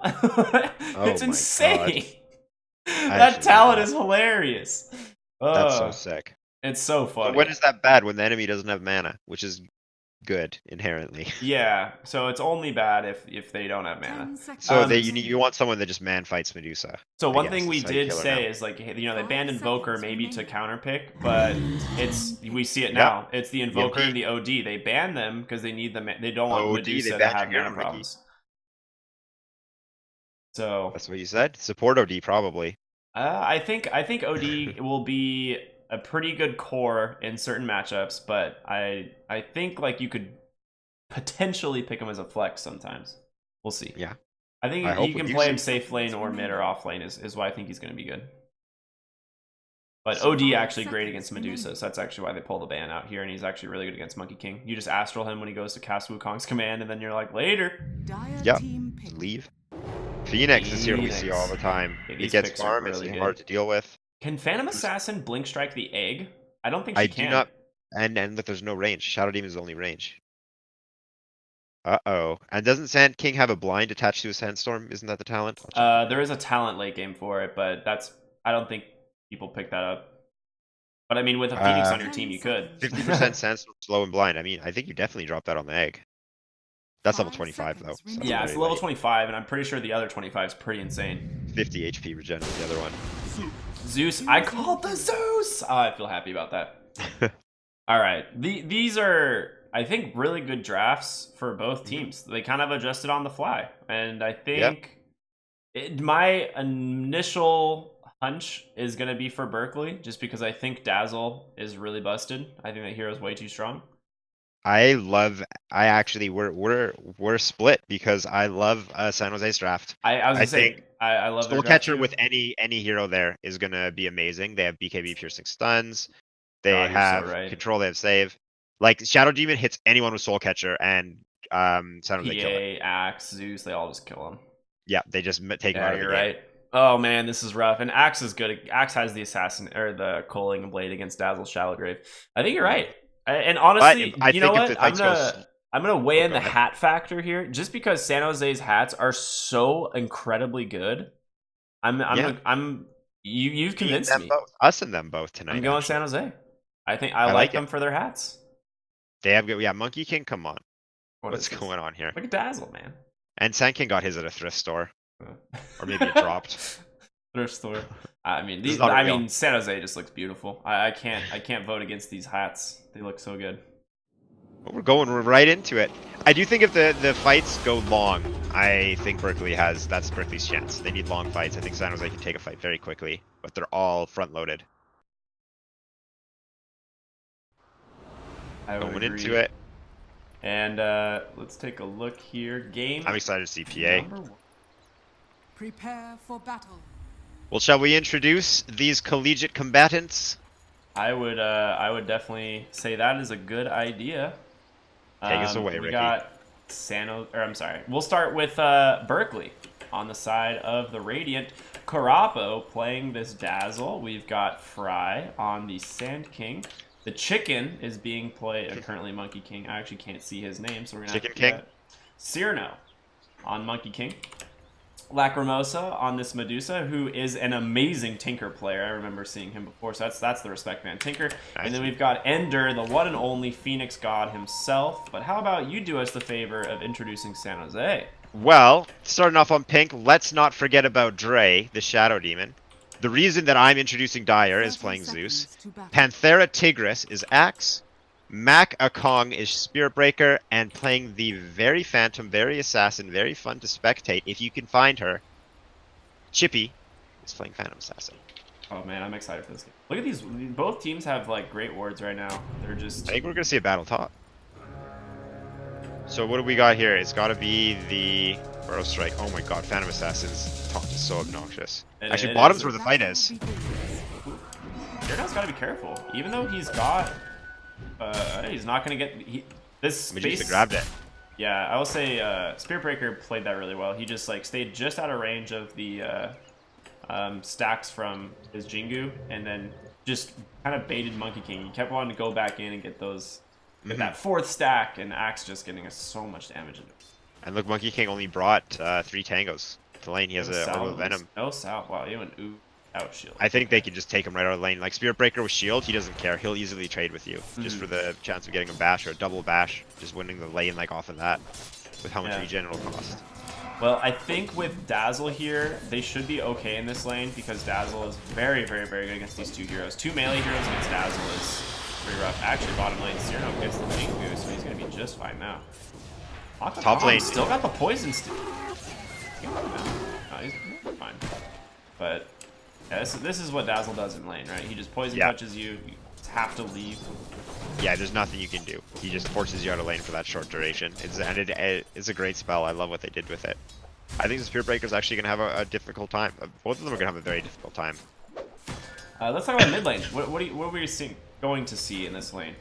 [SPEAKER 2] Oh
[SPEAKER 1] It's
[SPEAKER 2] my
[SPEAKER 1] insane.
[SPEAKER 2] I
[SPEAKER 1] That
[SPEAKER 2] actually love
[SPEAKER 1] talent
[SPEAKER 2] that.
[SPEAKER 1] is hilarious.
[SPEAKER 2] That's so sick.
[SPEAKER 1] It's so
[SPEAKER 2] But
[SPEAKER 1] funny.
[SPEAKER 2] when is that bad? When the enemy doesn't have mana, which is good inherently.
[SPEAKER 1] Yeah, so it's only bad if they don't have mana.
[SPEAKER 3] 10 seconds.
[SPEAKER 2] So
[SPEAKER 3] remaining.
[SPEAKER 2] you want someone that just man fights Medusa.
[SPEAKER 1] So
[SPEAKER 2] I
[SPEAKER 1] one
[SPEAKER 2] guess
[SPEAKER 1] thing we
[SPEAKER 2] that's how you
[SPEAKER 1] did
[SPEAKER 2] kill her
[SPEAKER 1] say
[SPEAKER 2] now.
[SPEAKER 1] is like, you know, they
[SPEAKER 3] 5
[SPEAKER 1] banned Invoker
[SPEAKER 3] seconds
[SPEAKER 1] maybe to
[SPEAKER 3] remaining.
[SPEAKER 1] counterpick, but we see it now. It's the Invoker
[SPEAKER 2] EMP.
[SPEAKER 1] and the OD. They banned them because they need them. They don't want
[SPEAKER 2] OD,
[SPEAKER 1] Medusa
[SPEAKER 2] they
[SPEAKER 1] to
[SPEAKER 2] banned
[SPEAKER 1] have
[SPEAKER 2] your
[SPEAKER 1] mana
[SPEAKER 2] hero, Mickey.
[SPEAKER 1] problems. So
[SPEAKER 2] That's what you said? Support OD, probably.
[SPEAKER 1] I think OD will be a pretty good core in certain matchups, but I think like you could potentially pick him as a flex sometimes. We'll see.
[SPEAKER 2] Yeah.
[SPEAKER 1] I think
[SPEAKER 2] I hope
[SPEAKER 1] you
[SPEAKER 2] we
[SPEAKER 1] can
[SPEAKER 2] do
[SPEAKER 1] play
[SPEAKER 2] see.
[SPEAKER 1] him safe lane or mid or off lane is why I think he's going to be good. But
[SPEAKER 3] So
[SPEAKER 1] OD
[SPEAKER 3] 5
[SPEAKER 1] actually great
[SPEAKER 3] seconds
[SPEAKER 1] against Medusa,
[SPEAKER 3] remaining.
[SPEAKER 1] so that's actually why they pull the ban out here, and he's actually really good against Monkey King. You just astral him when he goes to cast Wukong's command, and then you're like, later.
[SPEAKER 3] Dire
[SPEAKER 2] Yep.
[SPEAKER 3] team pick.
[SPEAKER 2] Leave. Phoenix is here we see
[SPEAKER 1] Phoenix.
[SPEAKER 2] all the time.
[SPEAKER 1] Yeah,
[SPEAKER 2] It
[SPEAKER 1] these
[SPEAKER 2] gets
[SPEAKER 1] picks are
[SPEAKER 2] farm,
[SPEAKER 1] really
[SPEAKER 2] it's
[SPEAKER 1] good.
[SPEAKER 2] hard to deal with.
[SPEAKER 1] Can Phantom Assassin blink strike the egg? I don't think she
[SPEAKER 2] I
[SPEAKER 1] can.
[SPEAKER 2] do not, and look, there's no range. Shadow Demon is the only range. Uh-oh. And doesn't Sand King have a blind attached to a Sandstorm? Isn't that the talent? I'll check.
[SPEAKER 1] There is a talent late game for it, but I don't think people pick that up. But I mean, with a Phoenix on your
[SPEAKER 3] 10
[SPEAKER 1] team, you could.
[SPEAKER 3] seconds.
[SPEAKER 2] 50% Sandstorm, slow and blind. I mean, I think you definitely drop that on the egg. That's level
[SPEAKER 3] 5
[SPEAKER 2] 25 though.
[SPEAKER 3] seconds
[SPEAKER 2] So
[SPEAKER 3] remaining.
[SPEAKER 1] Yeah, it's
[SPEAKER 2] very
[SPEAKER 1] level
[SPEAKER 2] late.
[SPEAKER 1] 25, and I'm pretty sure the other 25 is pretty insane.
[SPEAKER 2] 50 HP regen with the other one.
[SPEAKER 1] Zeus, I called the Zeus! Oh, I feel happy about that. All right, these are, I think, really good drafts for both teams. They kind of adjusted on the fly, and I think my initial hunch is going to be for Berkeley, just because I think Dazzle is really busted. I think that hero's way too strong.
[SPEAKER 2] We're split because I love San Jose's draft.
[SPEAKER 1] I was
[SPEAKER 2] I
[SPEAKER 1] gonna say,
[SPEAKER 2] think
[SPEAKER 1] I love their
[SPEAKER 2] Soul
[SPEAKER 1] draft
[SPEAKER 2] Catcher
[SPEAKER 1] too.
[SPEAKER 2] with any hero there is gonna be amazing. They have BKB piercing stuns. They
[SPEAKER 1] God, you're so
[SPEAKER 2] have
[SPEAKER 1] right.
[SPEAKER 2] control. They have save. Like Shadow Demon hits anyone with Soul Catcher, and San Jose kill it.
[SPEAKER 1] PA, Axe, Zeus, they all just kill him.
[SPEAKER 2] Yeah, they just take him out
[SPEAKER 1] Yeah,
[SPEAKER 2] of the
[SPEAKER 1] you're
[SPEAKER 2] game.
[SPEAKER 1] right. Oh man, this is rough. And Axe is good. Axe has the assassin or the Coaling Blade against Dazzle Shallowgrave. I think you're right. And honestly,
[SPEAKER 2] I
[SPEAKER 1] you know
[SPEAKER 2] think if
[SPEAKER 1] what?
[SPEAKER 2] the fights go
[SPEAKER 1] I'm gonna weigh
[SPEAKER 2] Oh,
[SPEAKER 1] in
[SPEAKER 2] go
[SPEAKER 1] the
[SPEAKER 2] ahead.
[SPEAKER 1] hat factor here, just because San Jose's hats are so incredibly good. You've convinced
[SPEAKER 2] them
[SPEAKER 1] me.
[SPEAKER 2] both, us and them both tonight.
[SPEAKER 1] I'm going
[SPEAKER 2] actually.
[SPEAKER 1] San Jose. I think I
[SPEAKER 2] like
[SPEAKER 1] like
[SPEAKER 2] it.
[SPEAKER 1] them for their hats.
[SPEAKER 2] They have good. Yeah, Monkey King. Come on,
[SPEAKER 1] What
[SPEAKER 2] what's
[SPEAKER 1] is this?
[SPEAKER 2] going on here?
[SPEAKER 1] Look at Dazzle, man.
[SPEAKER 2] And Sand King got his at a thrift store, or maybe it dropped.
[SPEAKER 1] Thrift store. I mean,
[SPEAKER 2] This is not real.
[SPEAKER 1] San Jose just looks beautiful. I can't vote against these hats. They look so good.
[SPEAKER 2] We're right into it. I do think if the fights go long, I think that's Berkeley's chance. They need long fights. I think San Jose can take a fight very quickly, but they're all front loaded.
[SPEAKER 1] I would
[SPEAKER 2] Going
[SPEAKER 1] agree.
[SPEAKER 2] into it.
[SPEAKER 1] And let's take a look here. Game.
[SPEAKER 2] I'm excited to see PA.
[SPEAKER 1] number 1.
[SPEAKER 3] Prepare for battle.
[SPEAKER 2] Well, shall we introduce these collegiate combatants?
[SPEAKER 1] I would definitely say that is a good idea.
[SPEAKER 2] Take us away,
[SPEAKER 1] we
[SPEAKER 2] Ricky.
[SPEAKER 1] got I'm sorry. We'll start with Berkeley on the side of the Radiant. Karapo playing this Dazzle. We've got Fry on the Sand King. The Chicken is being played. Currently, Monkey King. I actually can't see his name, so we're gonna
[SPEAKER 2] Chicken
[SPEAKER 1] have to do
[SPEAKER 2] King?
[SPEAKER 1] that. Cyrano on Monkey King. Lacrimosa on this Medusa, who is an amazing Tinker player. I remember seeing him before, so that's the respect man Tinker.
[SPEAKER 2] Nice.
[SPEAKER 1] And then we've got Ender, the one and only Phoenix God himself. But how about you do us the favor of introducing San Jose?
[SPEAKER 2] Well, starting off on pink, let's not forget about Dre, the Shadow Demon. The reason that I'm introducing Dyer is
[SPEAKER 3] 30
[SPEAKER 2] playing Zeus.
[SPEAKER 3] seconds to battle.
[SPEAKER 2] Panthera Tigris is Axe. Mac Akong is Spirit Breaker, and playing the very Phantom, very Assassin, very fun to spectate if you can find her. Chippy is playing Phantom Assassin.
[SPEAKER 1] Oh man, I'm excited for this game. Look at these. Both teams have like great wards right now. They're just.
[SPEAKER 2] I think we're gonna see a battle top. So what do we got here? It's got to be the Burrow Strike. Oh my god, Phantom Assassin's taunt is so obnoxious. Actually, bottom's where the fight is.
[SPEAKER 1] Gyarados gotta be careful. Even though he's got... he's not gonna get... this
[SPEAKER 2] Medusa
[SPEAKER 1] space...
[SPEAKER 2] grabbed it.
[SPEAKER 1] Yeah, I will say Spirit Breaker played that really well. He just like stayed just out of range of the stacks from his Jingu, and then just kind of baited Monkey King. He kept wanting to go back in and get those... Get that 4th stack, and Axe just getting us so much damage into it.
[SPEAKER 2] And look, Monkey King only brought 3 tangos to lane. He has a Orbital Venom.
[SPEAKER 1] No Sal. Wow, he went ooh out shield.
[SPEAKER 2] I think they can just take him right out of the lane. Like Spirit Breaker with shield, he doesn't care. He'll easily trade with you just for the chance of getting a bash or a double bash, just winning the lane like off of that with how much regen it'll cost.
[SPEAKER 1] Well, I think with Dazzle here, they should be okay in this lane because Dazzle is very, very, very good against these 2 heroes. 2 melee heroes against Dazzle is pretty rough. Actually, bottom lane, Cyrano gets the Jingu, so he's going to be just fine now.
[SPEAKER 2] Top lane.
[SPEAKER 1] Still got the poison still. No, he's fine. But yeah, this is what Dazzle does in lane, right? He just poison touches you. You have to leave.
[SPEAKER 2] Yeah, there's nothing you can do. He just forces you out of lane for that short duration. It's a great spell. I love what they did with it. I think the Spirit Breaker is actually going to have a difficult time. Both of them are going to have a very difficult time.
[SPEAKER 1] Let's talk about mid lane. What were you going to see in this lane?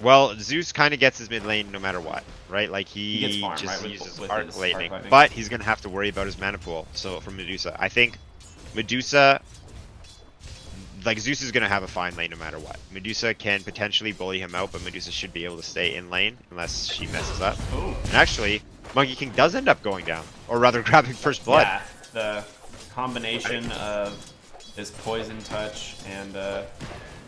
[SPEAKER 2] Well, Zeus kind of gets his mid lane no matter what, right? Like he
[SPEAKER 1] gets farm,
[SPEAKER 2] just
[SPEAKER 1] right?
[SPEAKER 2] uses
[SPEAKER 1] with
[SPEAKER 2] arc lightning,
[SPEAKER 1] lightning,
[SPEAKER 2] but he's gonna have to worry about his mana pool. So from Medusa, I think Medusa, like Zeus is gonna have a fine lane no matter what. Medusa can potentially bully him out, but Medusa should be able to stay in lane unless she messes up.
[SPEAKER 1] Ooh.
[SPEAKER 2] And actually, Monkey King does end up going down, or rather grabbing first blood.
[SPEAKER 1] Yeah, the combination of his poison touch and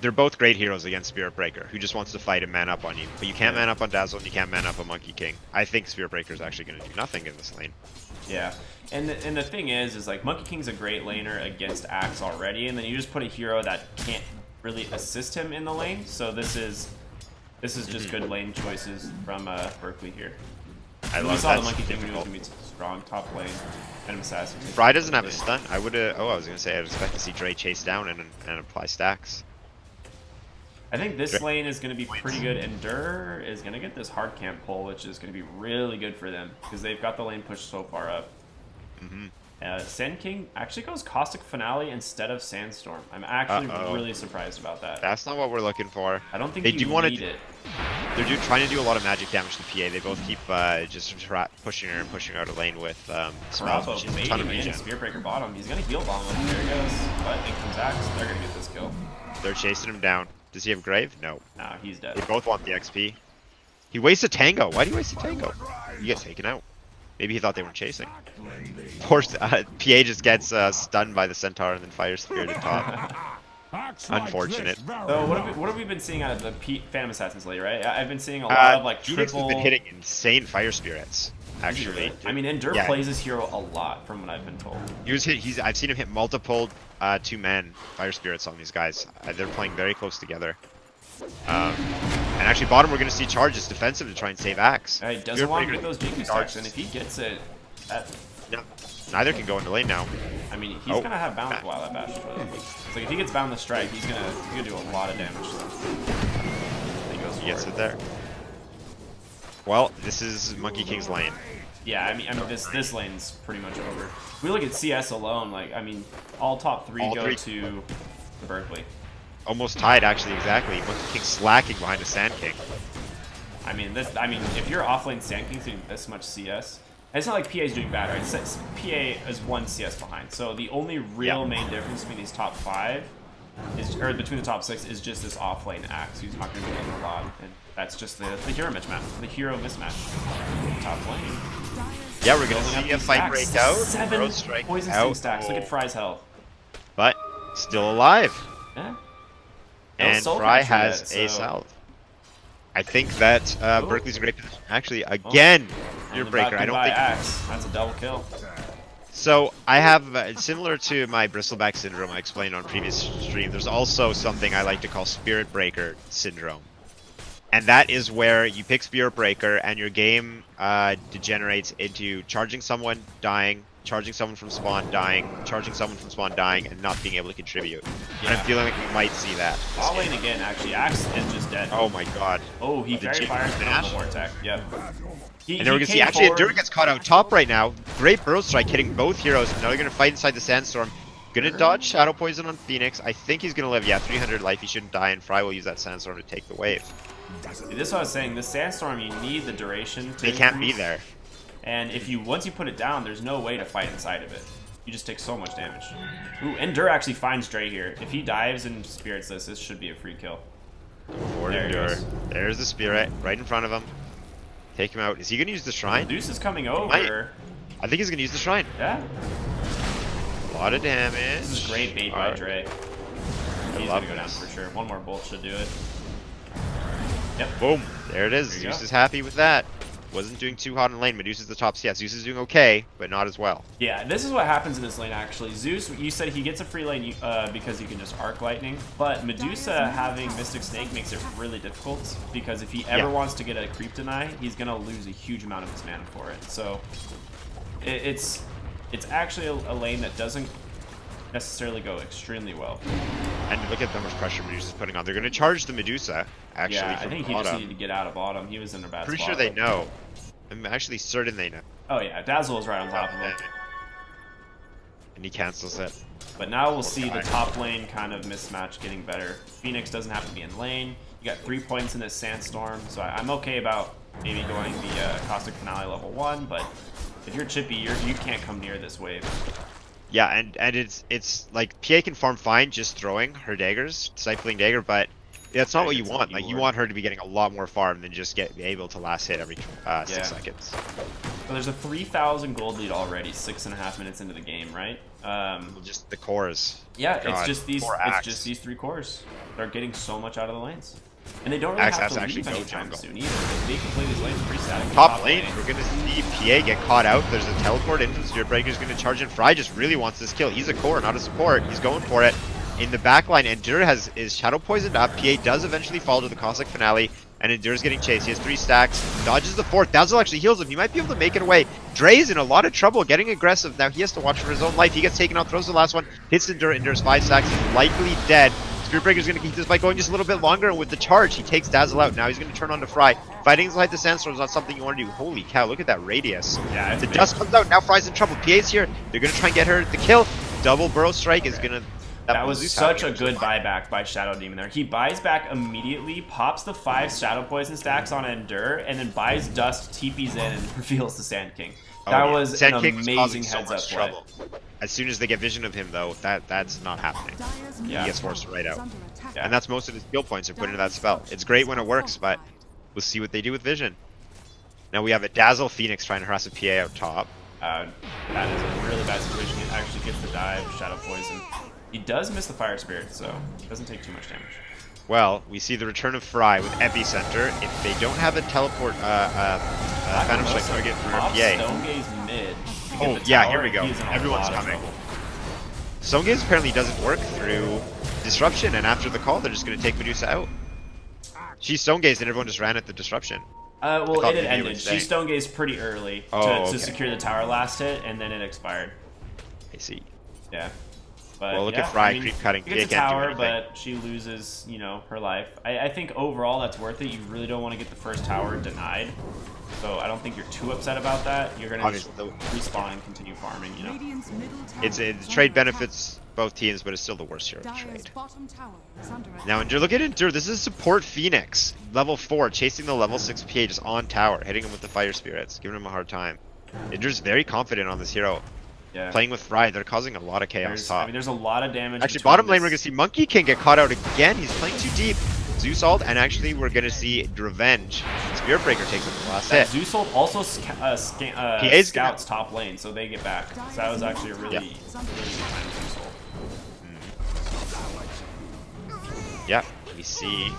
[SPEAKER 2] they're both great heroes against Spirit Breaker, who just wants to fight and man up on you. But you can't man up on Dazzle, and you can't man up on Monkey King. I think Spirit Breaker is actually going to do nothing in this lane.
[SPEAKER 1] yeah, and the thing is like Monkey King's a great laner against Axe already, and then you just put a hero that can't really assist him in the lane. So this is just good lane choices from Berkeley here.
[SPEAKER 2] I love
[SPEAKER 1] we saw
[SPEAKER 2] that.
[SPEAKER 1] the Monkey King was going to be strong top lane. Venom Assassin.
[SPEAKER 2] Fry doesn't have a stun. I would. I was going to say I'd expect to see Dre chase down and apply stacks.
[SPEAKER 1] I think this lane is going to be pretty good, and Dur is going to get this hard camp pull, which is going to be really good for them because they've got the lane pushed so far up. Sand King actually goes Caustic Finale instead of Sandstorm. I'm actually really surprised about that.
[SPEAKER 2] That's not what we're looking for.
[SPEAKER 1] I don't think
[SPEAKER 2] they
[SPEAKER 1] you
[SPEAKER 2] do want
[SPEAKER 1] need
[SPEAKER 2] to.
[SPEAKER 1] it.
[SPEAKER 2] They're trying to do a lot of magic damage to PA. They both keep just pushing her and pushing out a lane with spells,
[SPEAKER 1] Bravo,
[SPEAKER 2] which is a ton of regen.
[SPEAKER 1] Spear Breaker bottom. He's going to heal bomb him. There he goes. But in comes Axe. They're going to get this kill.
[SPEAKER 2] They're chasing him down. Does he have Grave? No.
[SPEAKER 1] Nah, he's dead.
[SPEAKER 2] They both want the XP. He wastes a Tango. Why do you waste a Tango? You get taken out. Maybe he thought they weren't chasing. Poor PA just gets stunned by the Centaur and then fires Spirit at top. Unfortunate.
[SPEAKER 1] So what have we been seeing out of the Phantom Assassins lately, right? I've been seeing a lot of like
[SPEAKER 2] Phoenix
[SPEAKER 1] triple...
[SPEAKER 2] has been hitting insane Fire Spirits, actually.
[SPEAKER 1] I mean, Endur plays his hero a lot, from what I've been told.
[SPEAKER 2] I've seen him hit multiple 2-man Fire Spirits on these guys. They're playing very close together. And actually, bottom we're going to see charges defensive to try and save Axe.
[SPEAKER 1] He doesn't want to get those Jingu stacks, and if he gets it,
[SPEAKER 2] no, neither can go into lane now.
[SPEAKER 1] I mean, he's gonna have bound while that bash. It's like if he gets bound the strike, he's gonna do a lot of damage to them.
[SPEAKER 2] He gets it there. Well, this is Monkey King's lane.
[SPEAKER 1] Yeah, I mean, this lane's pretty much over. If we look at CS alone, like I mean, all top three go to Berkeley.
[SPEAKER 2] Almost tied, actually, exactly. Monkey King slacking behind a Sand King.
[SPEAKER 1] I mean, if you're offlane Sand King's doing this much CS, it's not like PA's doing bad, right? It's PA is 1 CS behind. So the only real main difference between these top 5 or between the top 6 is just this offlane Axe who's not going to be doing a lot, and that's just the hero mismatch, the hero mismatch. Top lane.
[SPEAKER 2] Yeah, we're gonna see a fight break out.
[SPEAKER 1] 7 poison sting stacks. Look at Fry's health.
[SPEAKER 2] But still alive.
[SPEAKER 1] Yeah.
[SPEAKER 2] And Fry has a salve. I think that Berkeley's a great position. Actually, again, your breaker. I don't think
[SPEAKER 1] Axe. That's a double kill.
[SPEAKER 2] So I have similar to my bristleback syndrome I explained on previous stream. There's also something I like to call Spirit Breaker syndrome, and that is where you pick Spirit Breaker and your game degenerates into charging someone, dying, charging someone from spawn, dying, charging someone from spawn, dying, and not being able to contribute. Yeah. And I'm feeling like we might see that.
[SPEAKER 1] All lane again, actually. Axe is just dead.
[SPEAKER 2] Oh my god.
[SPEAKER 1] Oh, he fairy fires the normal vortec. Yep.
[SPEAKER 2] And then we're gonna see actually Endure gets caught out top right now. Great burrow strike hitting both heroes. Now they're gonna fight inside the sandstorm. Gonna dodge Shadow Poison on Phoenix. I think he's gonna live. Yeah, 300 life. He shouldn't die, and Fry will use that sandstorm to take the wave.
[SPEAKER 1] See, this is what I was saying. This sandstorm, you need the duration to
[SPEAKER 2] They can't be
[SPEAKER 1] increase.
[SPEAKER 2] there.
[SPEAKER 1] And if you once you put it down, there's no way to fight inside of it. You just take so much damage. Ooh, Endure actually finds Dre here. If he dives and spirits this should be a free kill.
[SPEAKER 2] Forward Endure. There's the spirit right in front of him. Take him out. Is he gonna use the shrine?
[SPEAKER 1] Deuce is coming over.
[SPEAKER 2] I think he's gonna use the shrine.
[SPEAKER 1] Yeah.
[SPEAKER 2] A lot of damage.
[SPEAKER 1] This is great bait by Dre. He's
[SPEAKER 2] love
[SPEAKER 1] gonna go down
[SPEAKER 2] this.
[SPEAKER 1] for sure. One more bolt should do it. Yep.
[SPEAKER 2] Boom. There it is.
[SPEAKER 1] There you
[SPEAKER 2] Zeus
[SPEAKER 1] go.
[SPEAKER 2] is happy with that. Wasn't doing too hot in lane. Medusa's the top CS. Zeus is doing okay, but not as well.
[SPEAKER 1] Yeah, this is what happens in this lane actually. Zeus, you said he gets a free lane because he can just arc lightning, but Medusa having Mystic Snake makes it really difficult because if he ever wants to get a creep deny, he's gonna lose a huge amount of his mana for it. So it's actually a lane that doesn't necessarily go extremely well.
[SPEAKER 2] And look at how much pressure Medusa's putting on. They're going to charge the Medusa, actually,
[SPEAKER 1] Yeah, I
[SPEAKER 2] from
[SPEAKER 1] think he
[SPEAKER 2] bottom.
[SPEAKER 1] just needed to get out of bottom. He was in a bad
[SPEAKER 2] Pretty
[SPEAKER 1] spot.
[SPEAKER 2] sure they know. I'm actually certain they know.
[SPEAKER 1] Oh yeah, Dazzle is right on top of him.
[SPEAKER 2] And he cancels it.
[SPEAKER 1] But now we'll see
[SPEAKER 2] guy.
[SPEAKER 1] the top lane kind of mismatch getting better. Phoenix doesn't have to be in lane. You got 3 points in this sandstorm, so I'm okay about maybe going the Caustic Finale level 1, but if you're chippy, you can't come near this wave.
[SPEAKER 2] Yeah, and it's like PA can farm fine just throwing her daggers, stifling dagger, but that's not what you want. Like you want her to be getting a lot more farm than just be able to last hit every 6 seconds.
[SPEAKER 1] So there's a 3,000 gold lead already, 6.5 minutes into the game, right?
[SPEAKER 2] Just the cores.
[SPEAKER 1] Yeah,
[SPEAKER 2] God,
[SPEAKER 1] it's just these.
[SPEAKER 2] poor
[SPEAKER 1] It's
[SPEAKER 2] Axe.
[SPEAKER 1] just these 3 cores. They're getting so much out of the lanes, and they don't really
[SPEAKER 2] Axe
[SPEAKER 1] have
[SPEAKER 2] has
[SPEAKER 1] to
[SPEAKER 2] to actually
[SPEAKER 1] leave
[SPEAKER 2] go
[SPEAKER 1] anytime
[SPEAKER 2] jungle.
[SPEAKER 1] soon either. They can play these lanes pretty static.
[SPEAKER 2] Top lane, we're gonna see PA get caught out. There's a teleport in from Spirit Breaker's gonna charge in. Fry just really wants this kill. He's a core, not a support. He's going for it. In the back line, Endure is shadow poisoned up. PA does eventually fall to the Caustic Finale, and Endure's getting chased. He has 3 stacks, dodges the 4th. Dazzle actually heals him. He might be able to make it away. Dre's in a lot of trouble, getting aggressive. Now he has to watch for his own life. He gets taken out, throws the last one, hits Endure. Endure's 5 stacks. He's likely dead. Spirit Breaker's going to keep this fight going just a little bit longer, and with the charge, he takes Dazzle out. Now he's going to turn on to Fry. Fighting inside the sandstorm is not something you want to do. Holy cow, look at that radius.
[SPEAKER 1] Yeah,
[SPEAKER 2] The dust comes out, now Fry's in trouble. PA's here. They're going to try and get her the kill. Double burrow strike is going to...
[SPEAKER 1] That was such a good buyback by Shadow Demon there. He buys back immediately, pops the 5 Shadow Poison stacks on Endure, and then buys Dust, TPs in, and reveals the Sand King. That was
[SPEAKER 2] Sand
[SPEAKER 1] an
[SPEAKER 2] King was causing
[SPEAKER 1] amazing
[SPEAKER 2] so
[SPEAKER 1] heads up
[SPEAKER 2] much
[SPEAKER 1] play.
[SPEAKER 2] trouble. As soon as they get vision of him, though, that's not happening.
[SPEAKER 1] Yeah.
[SPEAKER 2] He gets forced right out.
[SPEAKER 1] Yeah.
[SPEAKER 2] And that's most of his skill points are put into that spell. It's great when it works, but we'll see what they do with vision. Now we have a Dazzle Phoenix trying to harass a PA out top.
[SPEAKER 1] That is a really bad situation. He actually gets the dive, Shadow Poison. He does miss the Fire Spirit, so it doesn't take too much damage.
[SPEAKER 2] Well, we see the return of Fry with Epicenter. If they don't have a teleport, Phantom Strike target for PA.
[SPEAKER 1] Stone Gaze mid. to get
[SPEAKER 2] Oh,
[SPEAKER 1] the
[SPEAKER 2] yeah,
[SPEAKER 1] tower,
[SPEAKER 2] here we go.
[SPEAKER 1] he is in a
[SPEAKER 2] Everyone's
[SPEAKER 1] lot of
[SPEAKER 2] coming.
[SPEAKER 1] trouble.
[SPEAKER 2] Stone Gaze apparently doesn't work through Disruption, and after the call, they're just going to take Medusa out. She Stone Gazed and everyone just ran at the Disruption.
[SPEAKER 1] Well,
[SPEAKER 2] thought
[SPEAKER 1] it had
[SPEAKER 2] maybe you were
[SPEAKER 1] ended. She
[SPEAKER 2] saying-
[SPEAKER 1] Stone Gazed pretty early
[SPEAKER 2] Oh,
[SPEAKER 1] to
[SPEAKER 2] okay.
[SPEAKER 1] secure the tower last hit, and then it expired.
[SPEAKER 2] I see.
[SPEAKER 1] Yeah. But
[SPEAKER 2] Well, look
[SPEAKER 1] yeah,
[SPEAKER 2] at Fry
[SPEAKER 1] I mean,
[SPEAKER 2] creep cutting.
[SPEAKER 1] She
[SPEAKER 2] They
[SPEAKER 1] gets a
[SPEAKER 2] can't do
[SPEAKER 1] tower,
[SPEAKER 2] anything.
[SPEAKER 1] but she loses, you know, her life. I think overall that's worth it. You really don't want to get the first tower denied. So I don't think you're too upset about that. You're going to just
[SPEAKER 2] Obviously.
[SPEAKER 1] respawn and continue farming, you know.
[SPEAKER 3] Radiant's middle tower
[SPEAKER 2] It's
[SPEAKER 3] is
[SPEAKER 2] the trade
[SPEAKER 3] under attack.
[SPEAKER 2] benefits both teams, but it's still the worst hero to
[SPEAKER 3] Dire's
[SPEAKER 2] trade.
[SPEAKER 3] bottom tower is under attack.
[SPEAKER 2] Now Endure, look at Endure. This is support Phoenix, level 4, chasing the level 6 PA just on tower, hitting him with the fire spirits, giving him a hard time. Endure's very confident on this hero.
[SPEAKER 1] Yeah.
[SPEAKER 2] Playing with Fry, they're causing a lot of chaos top.
[SPEAKER 1] I mean, there's a lot of damage.
[SPEAKER 2] Actually,
[SPEAKER 1] between
[SPEAKER 2] bottom lane, we're
[SPEAKER 1] this-
[SPEAKER 2] gonna see Monkey King get caught out again. He's playing too deep. Zeus ult, and actually we're gonna see Revenge. Spirit Breaker takes up the last hit.
[SPEAKER 1] Zeus ult also
[SPEAKER 2] PA's
[SPEAKER 1] scouts top lane, so they get back. So that was actually a really,
[SPEAKER 2] Yeah.
[SPEAKER 1] really good time to Zeus ult.
[SPEAKER 2] Yeah, we see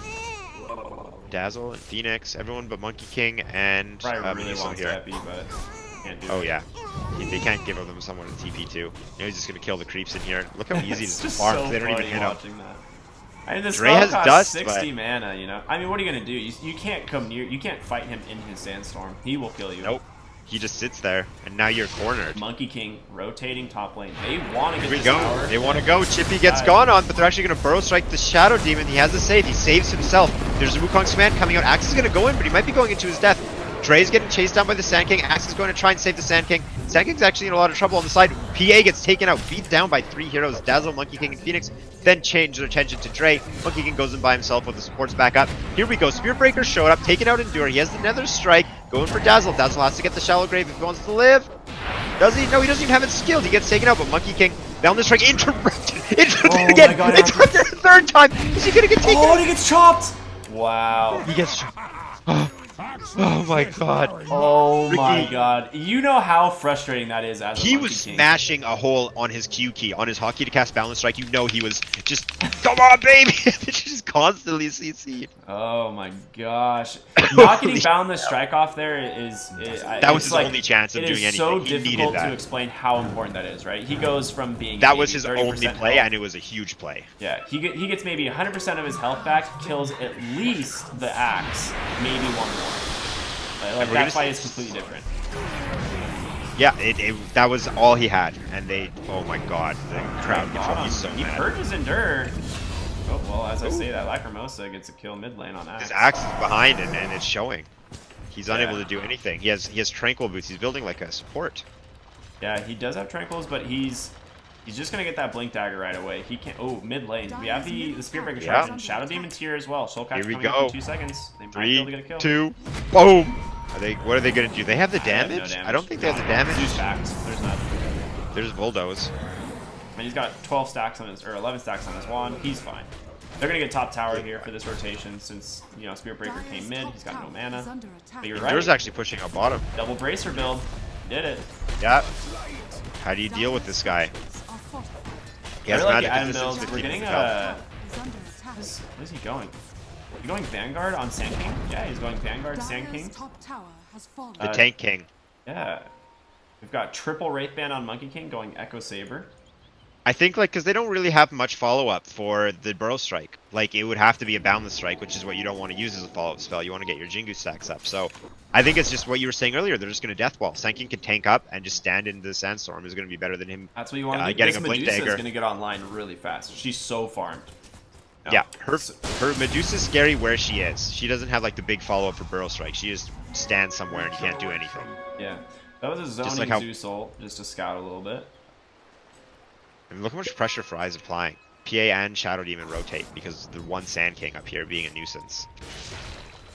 [SPEAKER 2] Dazzle and Phoenix, everyone but Monkey King and
[SPEAKER 1] Probably really
[SPEAKER 2] Medusa
[SPEAKER 1] wants
[SPEAKER 2] here.
[SPEAKER 1] Epi, but can't do
[SPEAKER 2] Oh
[SPEAKER 1] it.
[SPEAKER 2] yeah, they can't give them someone to TP too. You know, he's just gonna kill the creeps in here. Look how easy it
[SPEAKER 1] It's
[SPEAKER 2] is to
[SPEAKER 1] just
[SPEAKER 2] farm.
[SPEAKER 1] so
[SPEAKER 2] They don't even
[SPEAKER 1] funny
[SPEAKER 2] hit him.
[SPEAKER 1] watching that. I mean, this
[SPEAKER 2] Dre
[SPEAKER 1] spell
[SPEAKER 2] has
[SPEAKER 1] costs
[SPEAKER 2] dust,
[SPEAKER 1] 60
[SPEAKER 2] but-
[SPEAKER 1] mana, you know? I mean, what are you gonna do? You can't come near, you can't fight him in his sandstorm. He will kill you.
[SPEAKER 2] Nope. He just sits there, and now you're cornered.
[SPEAKER 1] Monkey King rotating top lane. They want to get
[SPEAKER 2] Here we
[SPEAKER 1] this
[SPEAKER 2] go.
[SPEAKER 1] tower.
[SPEAKER 2] They want to go. Chippy gets
[SPEAKER 1] Guys.
[SPEAKER 2] gone on, but they're actually going to burrow strike the Shadow Demon. He has a save. He saves himself. There's a Wukong's command coming out. Axe is going to go in, but he might be going into his death. Dre's getting chased down by the Sand King. Axe is going to try and save the Sand King. Sand King's actually in a lot of trouble on the side. PA gets taken out, beat down by 3 heroes, Dazzle, Monkey King, and Phoenix. Then change their attention to Dre. Monkey King goes in by himself with the supports back up. Here we go. Spear Breaker showed up, taking out Endure. He has the Nether Strike, going for Dazzle. Dazzle has to get the Shallow Grave if he wants to live. Does he? No, he doesn't even have it skilled. He gets taken out, but Monkey King, Boundless Strike, interrupted.
[SPEAKER 1] Oh
[SPEAKER 2] Again,
[SPEAKER 1] my God,
[SPEAKER 2] interrupted a third time. Is he going to get taken out?
[SPEAKER 1] he gets chopped! Wow.
[SPEAKER 2] He gets... Oh my God.
[SPEAKER 1] Oh my
[SPEAKER 2] Ricky.
[SPEAKER 1] God. You know how frustrating that is as a
[SPEAKER 2] He
[SPEAKER 1] Monkey
[SPEAKER 2] was
[SPEAKER 1] King.
[SPEAKER 2] smashing a hole on his Q key, on his hotkey to cast Balance Strike. You know he was just, come on, baby! Just constantly CC'd.
[SPEAKER 1] Oh my gosh. Not getting Boundless Strike off there
[SPEAKER 2] That was his only chance of doing anything.
[SPEAKER 1] It is so
[SPEAKER 2] He needed
[SPEAKER 1] difficult
[SPEAKER 2] that.
[SPEAKER 1] to explain how important that is, right? He goes from being
[SPEAKER 2] That was
[SPEAKER 1] maybe
[SPEAKER 2] his only
[SPEAKER 1] 30%
[SPEAKER 2] play,
[SPEAKER 1] health.
[SPEAKER 2] and it was a huge play.
[SPEAKER 1] Yeah, he gets maybe 100% of his health back, kills at least the axe, maybe one more. Like
[SPEAKER 2] we're
[SPEAKER 1] that
[SPEAKER 2] gonna
[SPEAKER 1] fight
[SPEAKER 2] see-
[SPEAKER 1] is completely different.
[SPEAKER 2] Yeah, that was all he had, and they, oh my God, the crowd control. He's so
[SPEAKER 1] He
[SPEAKER 2] mad.
[SPEAKER 1] purges Endure. Oh, well, as I say that, Lacrimosa gets a kill mid lane on Axe.
[SPEAKER 2] His axe is behind, and it's showing. He's
[SPEAKER 1] Yeah.
[SPEAKER 2] unable to do anything. He has Tranquil Boots. He's building like a support.
[SPEAKER 1] Yeah, he does have Tranquils, but he's just gonna get that Blink Dagger right away. He can't. Oh, mid lane. We have the Spear Breaker
[SPEAKER 2] Yeah.
[SPEAKER 1] charge and Shadow Demon's here as well. Soul Catch
[SPEAKER 2] Here we
[SPEAKER 1] coming up
[SPEAKER 2] go.
[SPEAKER 1] in 2 seconds. They might be able to get a
[SPEAKER 2] 3,
[SPEAKER 1] kill.
[SPEAKER 2] 2, boom! What are they gonna do? They have the
[SPEAKER 1] I have no
[SPEAKER 2] damage? I don't think they have the damage.
[SPEAKER 1] Zeus backs. There's nothing.
[SPEAKER 2] There's Bulldoze.
[SPEAKER 1] And he's got 12 stacks on his, or 11 stacks on his wand. He's fine. They're gonna get top tower here for this rotation since, you know, Spear Breaker came mid. He's got no mana. But you're
[SPEAKER 2] Endure's
[SPEAKER 1] right.
[SPEAKER 2] actually pushing out bottom.
[SPEAKER 1] Double Bracer build. Did it.
[SPEAKER 2] Yeah. How do you deal with this guy? He
[SPEAKER 1] I
[SPEAKER 2] has
[SPEAKER 1] really like
[SPEAKER 2] magic
[SPEAKER 1] the item
[SPEAKER 2] resistance,
[SPEAKER 1] builds.
[SPEAKER 2] 50
[SPEAKER 1] We're getting
[SPEAKER 2] health.
[SPEAKER 1] What is he going? You going Vanguard on Sand King? Yeah, he's going Vanguard, Sand King.
[SPEAKER 2] The Tank King.
[SPEAKER 1] Yeah. We've got triple Wraithband on Monkey King going Echo Saber.
[SPEAKER 2] I think, like, because they don't really have much follow-up for the Burrow Strike. Like, it would have to be a Boundless Strike, which is what you don't want to use as a follow-up spell. You want to get your Jingu stacks up. So, I think it's just what you were saying earlier. They're just going to Death Wall. Sand King can tank up and just stand into the Sandstorm is going to be better than him.
[SPEAKER 1] That's what you want to do.
[SPEAKER 2] Getting
[SPEAKER 1] This
[SPEAKER 2] a Blink
[SPEAKER 1] Medusa is
[SPEAKER 2] Dagger.
[SPEAKER 1] going to get online really fast. She's so farmed. No.
[SPEAKER 2] Yeah, her Medusa's scary where she is. She doesn't have, like, the big follow-up for Burrow Strike. She just stands somewhere and you can't do anything.
[SPEAKER 1] Yeah. That was a zoning
[SPEAKER 2] like how-
[SPEAKER 1] Zeus ult, just to scout a little bit.
[SPEAKER 2] I mean, look how much pressure Fry's applying. PA and Shadow Demon rotate because the one Sand King up here being a nuisance.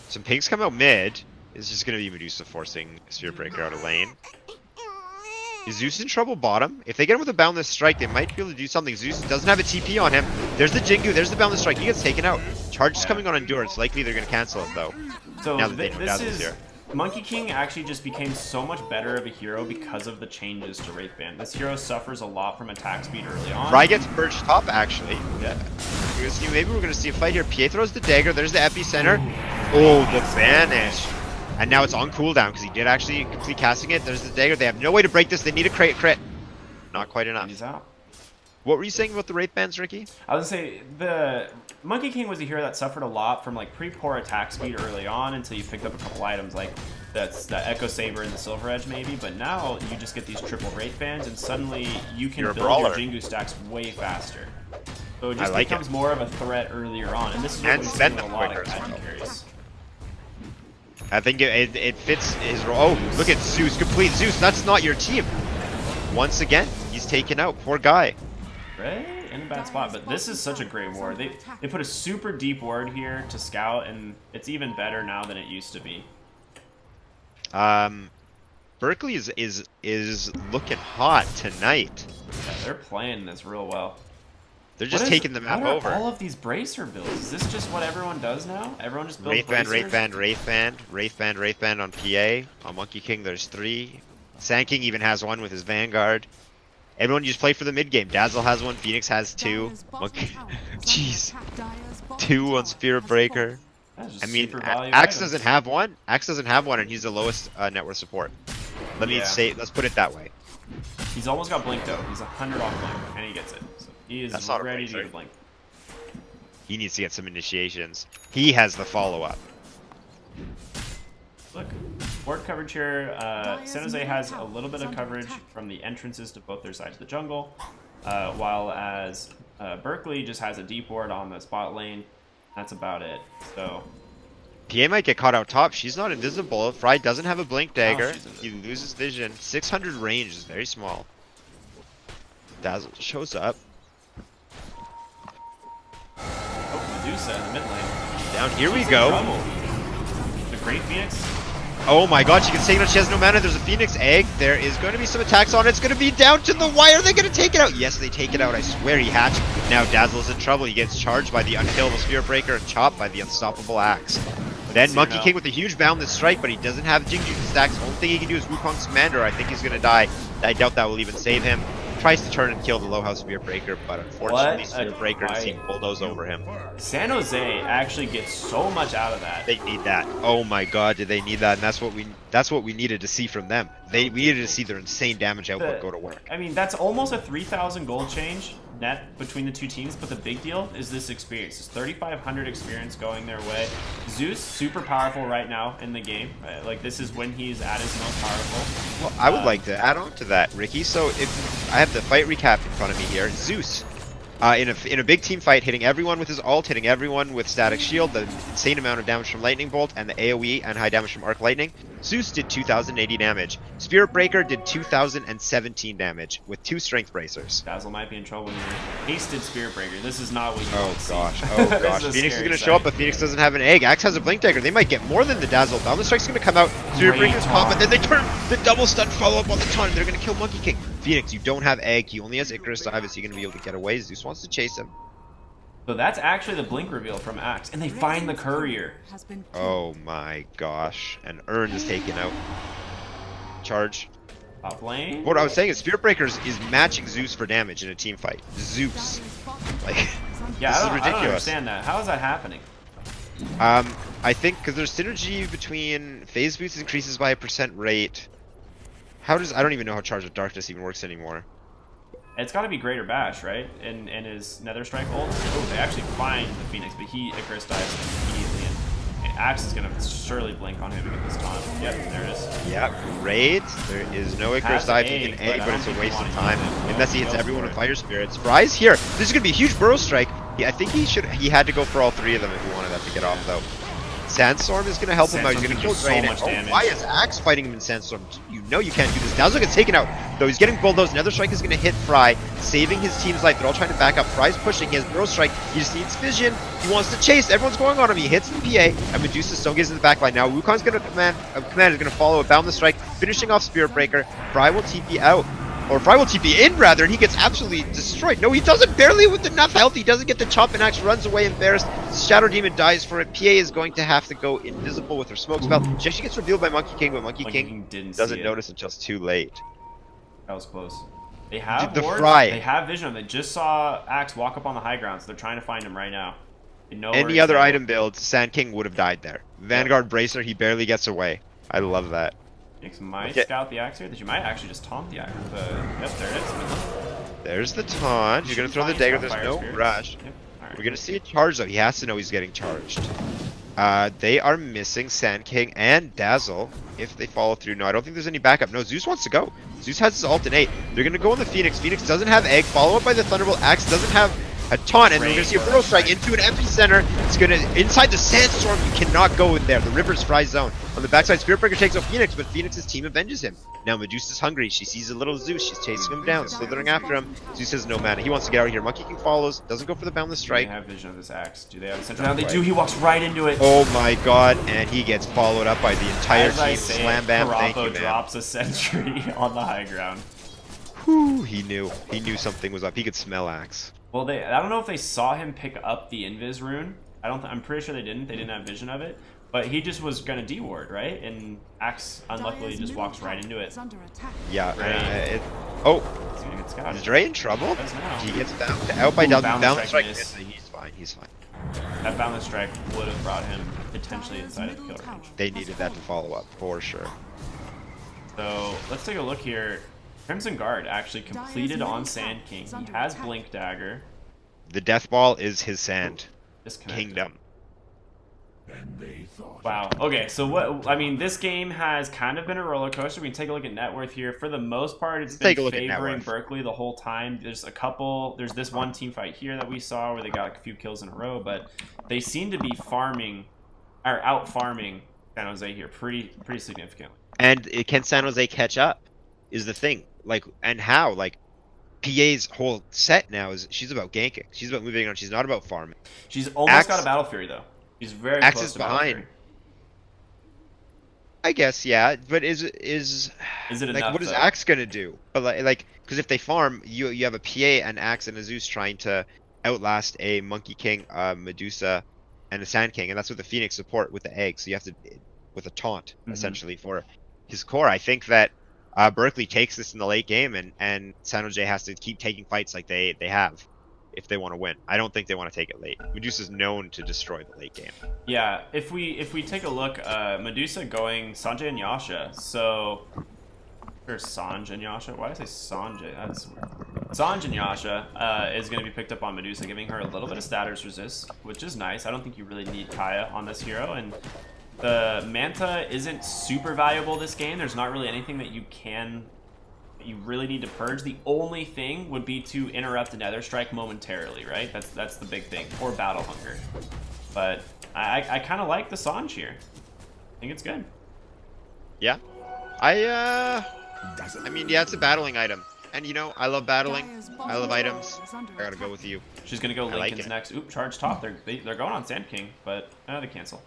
[SPEAKER 2] Some pinks come out mid. It's just going to be Medusa forcing Spear Breaker out of lane. Is Zeus in trouble bottom? If they get him with a Boundless Strike, they might be able to do something. Zeus doesn't have a TP on him. There's the Jingu. There's the Boundless Strike. He gets taken out. Charge is coming on Endure. It's likely they're going to cancel it, though.
[SPEAKER 1] So
[SPEAKER 2] Now that they know
[SPEAKER 1] this
[SPEAKER 2] Dazzle's
[SPEAKER 1] is
[SPEAKER 2] here.
[SPEAKER 1] Monkey King actually just became so much better of a hero because of the changes to Wraithband. This hero suffers a lot from attack speed early on.
[SPEAKER 2] Fry gets perched top, actually.
[SPEAKER 1] Yeah.
[SPEAKER 2] We're gonna see, maybe we're going to see a fight here. PA throws the dagger. There's the epicenter. Oh, the banish. And now it's on cooldown because he did actually complete casting it. There's the dagger. They have no way to break this. They need a crit. Not quite enough.
[SPEAKER 1] He's out.
[SPEAKER 2] What were you saying about the Wraithbands, Ricky?
[SPEAKER 1] I was gonna say the Monkey King was a hero that suffered a lot from like pretty poor attack speed early on until you picked up a couple items like that's the Echo Saber and the Silver Edge maybe, but now you just get these triple Wraithbands and suddenly you can
[SPEAKER 2] You're a
[SPEAKER 1] build
[SPEAKER 2] brawler.
[SPEAKER 1] your Jingu stacks way faster. So it just
[SPEAKER 2] like
[SPEAKER 1] becomes
[SPEAKER 2] it.
[SPEAKER 1] more of a threat earlier on, and this is what
[SPEAKER 2] And
[SPEAKER 1] we've seen
[SPEAKER 2] spend
[SPEAKER 1] with a
[SPEAKER 2] them
[SPEAKER 1] lot
[SPEAKER 2] quicker
[SPEAKER 1] of
[SPEAKER 2] as
[SPEAKER 1] catchy
[SPEAKER 2] well.
[SPEAKER 1] carries.
[SPEAKER 2] I think it fits his role. Oh, look at Zeus. Complete Zeus. That's not your team. Once again, he's taken out. Poor guy.
[SPEAKER 1] Right? In a bad spot, but this is such a great ward. They put a super deep ward here to scout, and it's even better now than it used to be.
[SPEAKER 2] Berkeley is looking hot tonight.
[SPEAKER 1] Yeah, they're playing this real well.
[SPEAKER 2] They're just
[SPEAKER 1] What is-
[SPEAKER 2] taking the map
[SPEAKER 1] what are
[SPEAKER 2] over.
[SPEAKER 1] all of these bracer builds? Is this just what everyone does now? Everyone just builds
[SPEAKER 2] Wraithband,
[SPEAKER 1] bracers?
[SPEAKER 2] Wraithband on PA. On Monkey King, there's 3. Sand King even has one with his Vanguard. Everyone just play for the mid game. Dazzle has one. Phoenix has 2. Monkey, jeez, 2 on Spirit Breaker.
[SPEAKER 1] That's just
[SPEAKER 2] I mean,
[SPEAKER 1] super value
[SPEAKER 2] Axe
[SPEAKER 1] items.
[SPEAKER 2] doesn't have one. Axe doesn't have one, and he's the lowest net worth support. Let's put it that way.
[SPEAKER 1] He's almost got blink though. He's 100 off blink, and he gets it. So he is
[SPEAKER 2] That's not a
[SPEAKER 1] ready to
[SPEAKER 2] blink,
[SPEAKER 1] get a blink.
[SPEAKER 2] He needs to get some initiations. He has the follow up.
[SPEAKER 1] Look, ward coverage here. San Jose has a little bit of coverage from the entrances to both their sides of the jungle, while as Berkeley just has a deep ward on the spot lane. That's about it. So
[SPEAKER 2] PA might get caught out top. She's not invisible. Fry doesn't have a blink dagger.
[SPEAKER 1] she's
[SPEAKER 2] He
[SPEAKER 1] invisible.
[SPEAKER 2] loses vision. 600 range is very small. Dazzle shows up.
[SPEAKER 1] Oh, Medusa in the mid lane.
[SPEAKER 2] Down here we
[SPEAKER 1] She's in
[SPEAKER 2] go.
[SPEAKER 1] trouble. The Great Phoenix.
[SPEAKER 2] Oh my god, she can say no, she has no mana. There's a Phoenix egg. There is going to be some attacks on it. It's going to be down to the wire. Are they going to take it out? Yes, they take it out. I swear he hatched. Now Dazzle's in trouble. He gets charged by the unkillable Spirit Breaker and chopped by the unstoppable axe. Then Monkey King with a huge boundless strike, but he doesn't have Jinju stacks. The only thing he can do is Wukong's commander. I think he's going to die. I doubt that will even save him. Tries to turn and kill the low house Spirit Breaker, but unfortunately Spirit Breaker is seen bulldoze over him.
[SPEAKER 1] San Jose actually gets so much out of that.
[SPEAKER 2] They need that. Oh my god, did they need that? And that's what we needed to see from them. We needed to see their insane damage output go to work.
[SPEAKER 1] I mean, that's almost a 3,000 gold change net between the two teams, but the big deal is this experience. It's 3,500 experience going their way. Zeus, super powerful right now in the game. Like, this is when he's at his most powerful.
[SPEAKER 2] Well, I would like to add on to that, Ricky. So if I have the fight recap in front of me here, Zeus, in a big team fight, hitting everyone with his ult, hitting everyone with static shield, the insane amount of damage from lightning bolt, and the AoE and high damage from arc lightning. Zeus did 2,080 damage. Spirit Breaker did 2,017 damage with 2 strength bracers.
[SPEAKER 1] Dazzle might be in trouble here. Hasted Spirit Breaker. This is not what you want to see.
[SPEAKER 2] Oh gosh. Phoenix is going to show up, but Phoenix doesn't have an egg. Axe has a blink dagger. They might get more than the Dazzle. Boundless Strike's going to come out. Spirit Breaker's pop, and then they turn the double stun follow up on the taunt. They're going to kill Monkey King. Phoenix, you don't have egg. He only has Icarus Dive. Is he going to be able to get away? Zeus wants to chase him.
[SPEAKER 1] So that's actually the blink reveal from Axe, and they find the courier.
[SPEAKER 2] Oh my gosh. And Urn is taken out. Charge.
[SPEAKER 1] Top lane.
[SPEAKER 2] What I was saying is Spirit Breakers is matching Zeus for damage in a team fight. Zeus. Like,
[SPEAKER 1] Yeah,
[SPEAKER 2] this is
[SPEAKER 1] I don't
[SPEAKER 2] ridiculous.
[SPEAKER 1] understand that. How is that happening?
[SPEAKER 2] I think because there's synergy between phase boost increases by a % rate. I don't even know how Charge of Darkness even works anymore.
[SPEAKER 1] It's got to be Greater Bash, right? In his Nether Strike ult. Oh, they actually find the Phoenix, but he Icarus dives immediately, and Axe is gonna surely blink on him with this taunt. Yep, there it is.
[SPEAKER 2] Yeah, great. There is no Icarus dive. He can egg, but it's a waste of time unless he hits everyone with Fire Spirits. Fry's here. This is gonna be a huge Burrow Strike. I think he had to go for all 3 of them if he wanted that to get off though. Sandstorm is going to help him out. He's going to kill Drain. Why is Axe fighting him in Sandstorm? You know you can't do this. Dazzle gets taken out, though he's getting bulldozed. Nether Strike is going to hit Fry, saving his team's life. They're all trying to back up. Fry's pushing. He has Burrow Strike. He just needs vision. He wants to chase. Everyone's going on him. He hits the PA, and Medusa Stone gets in the backline. Now Wukong's going to command is going to follow a Boundless Strike, finishing off Spirit Breaker. Fry will TP out. Or Fry will TP in, rather, and he gets absolutely destroyed. No, he doesn't, barely with enough health. He doesn't get the chop, and Axe runs away embarrassed. Shadow Demon dies for it. PA is going to have to go invisible with her smoke spell. She actually gets revealed by Monkey King, but Monkey King doesn't notice until it's too late.
[SPEAKER 1] That was close. They have
[SPEAKER 2] the
[SPEAKER 1] wards,
[SPEAKER 2] Fry.
[SPEAKER 1] They have vision. They just saw Axe walk up on the high ground, so they're trying to find him right now. They know
[SPEAKER 2] Any other item build, Sand King would have died there. Vanguard Bracer, he barely gets away. I love that.
[SPEAKER 1] Phoenix might scout the Axe here. That you might actually just taunt the Axe. Yep, there it is.
[SPEAKER 2] There's the taunt. You're going to throw the dagger. There's no rush.
[SPEAKER 1] Yep. Right.
[SPEAKER 2] We're going to see a charge, though. He has to know he's getting charged. They are missing Sand King and Dazzle if they follow through. No, I don't think there's any backup. No, Zeus wants to go. Zeus has his ult in 8. They're going to go on the Phoenix. Phoenix doesn't have egg. Follow up by the Thunderbolt. Axe doesn't have a taunt, and we're going to see a Burrow Strike into an epicenter. It's going to, inside the Sandstorm, you cannot go in there. The river's Fry zone. On the backside, Spirit Breaker takes out Phoenix, but Phoenix's team avenges him. Now Medusa's hungry. She sees a little Zeus. She's chasing him down, slithering after him. Zeus has no mana. He wants to get out of here. Monkey King follows. Doesn't go for the Boundless Strike.
[SPEAKER 1] Do they have vision of this Axe? Do they have a central? Now they do. He walks right into it.
[SPEAKER 2] Oh my god, and he gets followed up by the entire
[SPEAKER 1] As I
[SPEAKER 2] team.
[SPEAKER 1] say,
[SPEAKER 2] Slam bam, thank you, man.
[SPEAKER 1] drops a sentry on the high ground.
[SPEAKER 2] Whew, he knew. He knew something was up. He could smell Axe.
[SPEAKER 1] Well, I don't know if they saw him pick up the Invis rune. I'm pretty sure they didn't. They didn't have vision of it. But he just was gonna D-ward, right? And Axe unluckily just walks right into it.
[SPEAKER 2] Yeah.
[SPEAKER 1] Right.
[SPEAKER 2] Is Dre in trouble? He gets out by Boundless Strike. He's fine. He's fine.
[SPEAKER 1] That Boundless Strike would have brought him potentially inside of the kill range.
[SPEAKER 2] They needed that to follow up for sure.
[SPEAKER 1] So let's take a look here. Crimson Guard actually completed on Sand King. He has Blink Dagger.
[SPEAKER 2] The Death Ball is his Sand
[SPEAKER 1] Disconnected.
[SPEAKER 2] Kingdom.
[SPEAKER 1] Wow. Okay, so what? I mean, this game has kind of been a roller coaster. We can take a look at net worth here. For the most part, it's
[SPEAKER 2] Let's
[SPEAKER 1] been
[SPEAKER 2] take a look at net
[SPEAKER 1] favoring
[SPEAKER 2] worth.
[SPEAKER 1] Berkeley the whole time. There's a couple. There's this one team fight here that we saw where they got like a few kills in a row, but they seem to be farming or out farming San Jose here pretty significantly.
[SPEAKER 2] And can San Jose catch up? Is the thing. Like, and how? Like, PA's whole set now is she's about ganking. She's about moving on. She's not about farming.
[SPEAKER 1] She's almost got a Battle Fury though. She's very
[SPEAKER 2] Axe
[SPEAKER 1] close
[SPEAKER 2] is
[SPEAKER 1] to Battle
[SPEAKER 2] behind.
[SPEAKER 1] Fury.
[SPEAKER 2] I guess, yeah. But is it
[SPEAKER 1] Is it
[SPEAKER 2] like
[SPEAKER 1] enough?
[SPEAKER 2] what is
[SPEAKER 1] though?
[SPEAKER 2] Axe gonna do? But like, because if they farm, you have a PA, an Axe, and a Zeus trying to outlast a Monkey King, a Medusa, and a Sand King, and that's what the Phoenix support with the egg. So you have to with a taunt essentially for his core. I think that Berkeley takes this in the late game, and San Jose has to keep taking fights like they have if they want to win. I don't think they want to take it late. Medusa's known to destroy the late game.
[SPEAKER 1] Yeah, if we take a look, Medusa going Sanjay and Yasha. So, or Sanj and Yasha. Why did I say Sanjay? That's weird. Sanj and Yasha is going to be picked up on Medusa, giving her a little bit of status resist, which is nice. I don't think you really need Kaya on this hero, and the Manta isn't super valuable this game. There's not really anything that you really need to purge. The only thing would be to interrupt the Nether Strike momentarily, right? That's the big thing, or Battle Hunger. But I kind of like the Sanj here. I think it's good.
[SPEAKER 2] Yeah, I mean, yeah, it's a battling item, and you know, I love battling. I love items. I gotta go with you.
[SPEAKER 1] She's gonna go
[SPEAKER 2] I like
[SPEAKER 1] Lincoln's
[SPEAKER 2] it.
[SPEAKER 1] next. Oop, charge top. They're going on Sand King, but they cancel.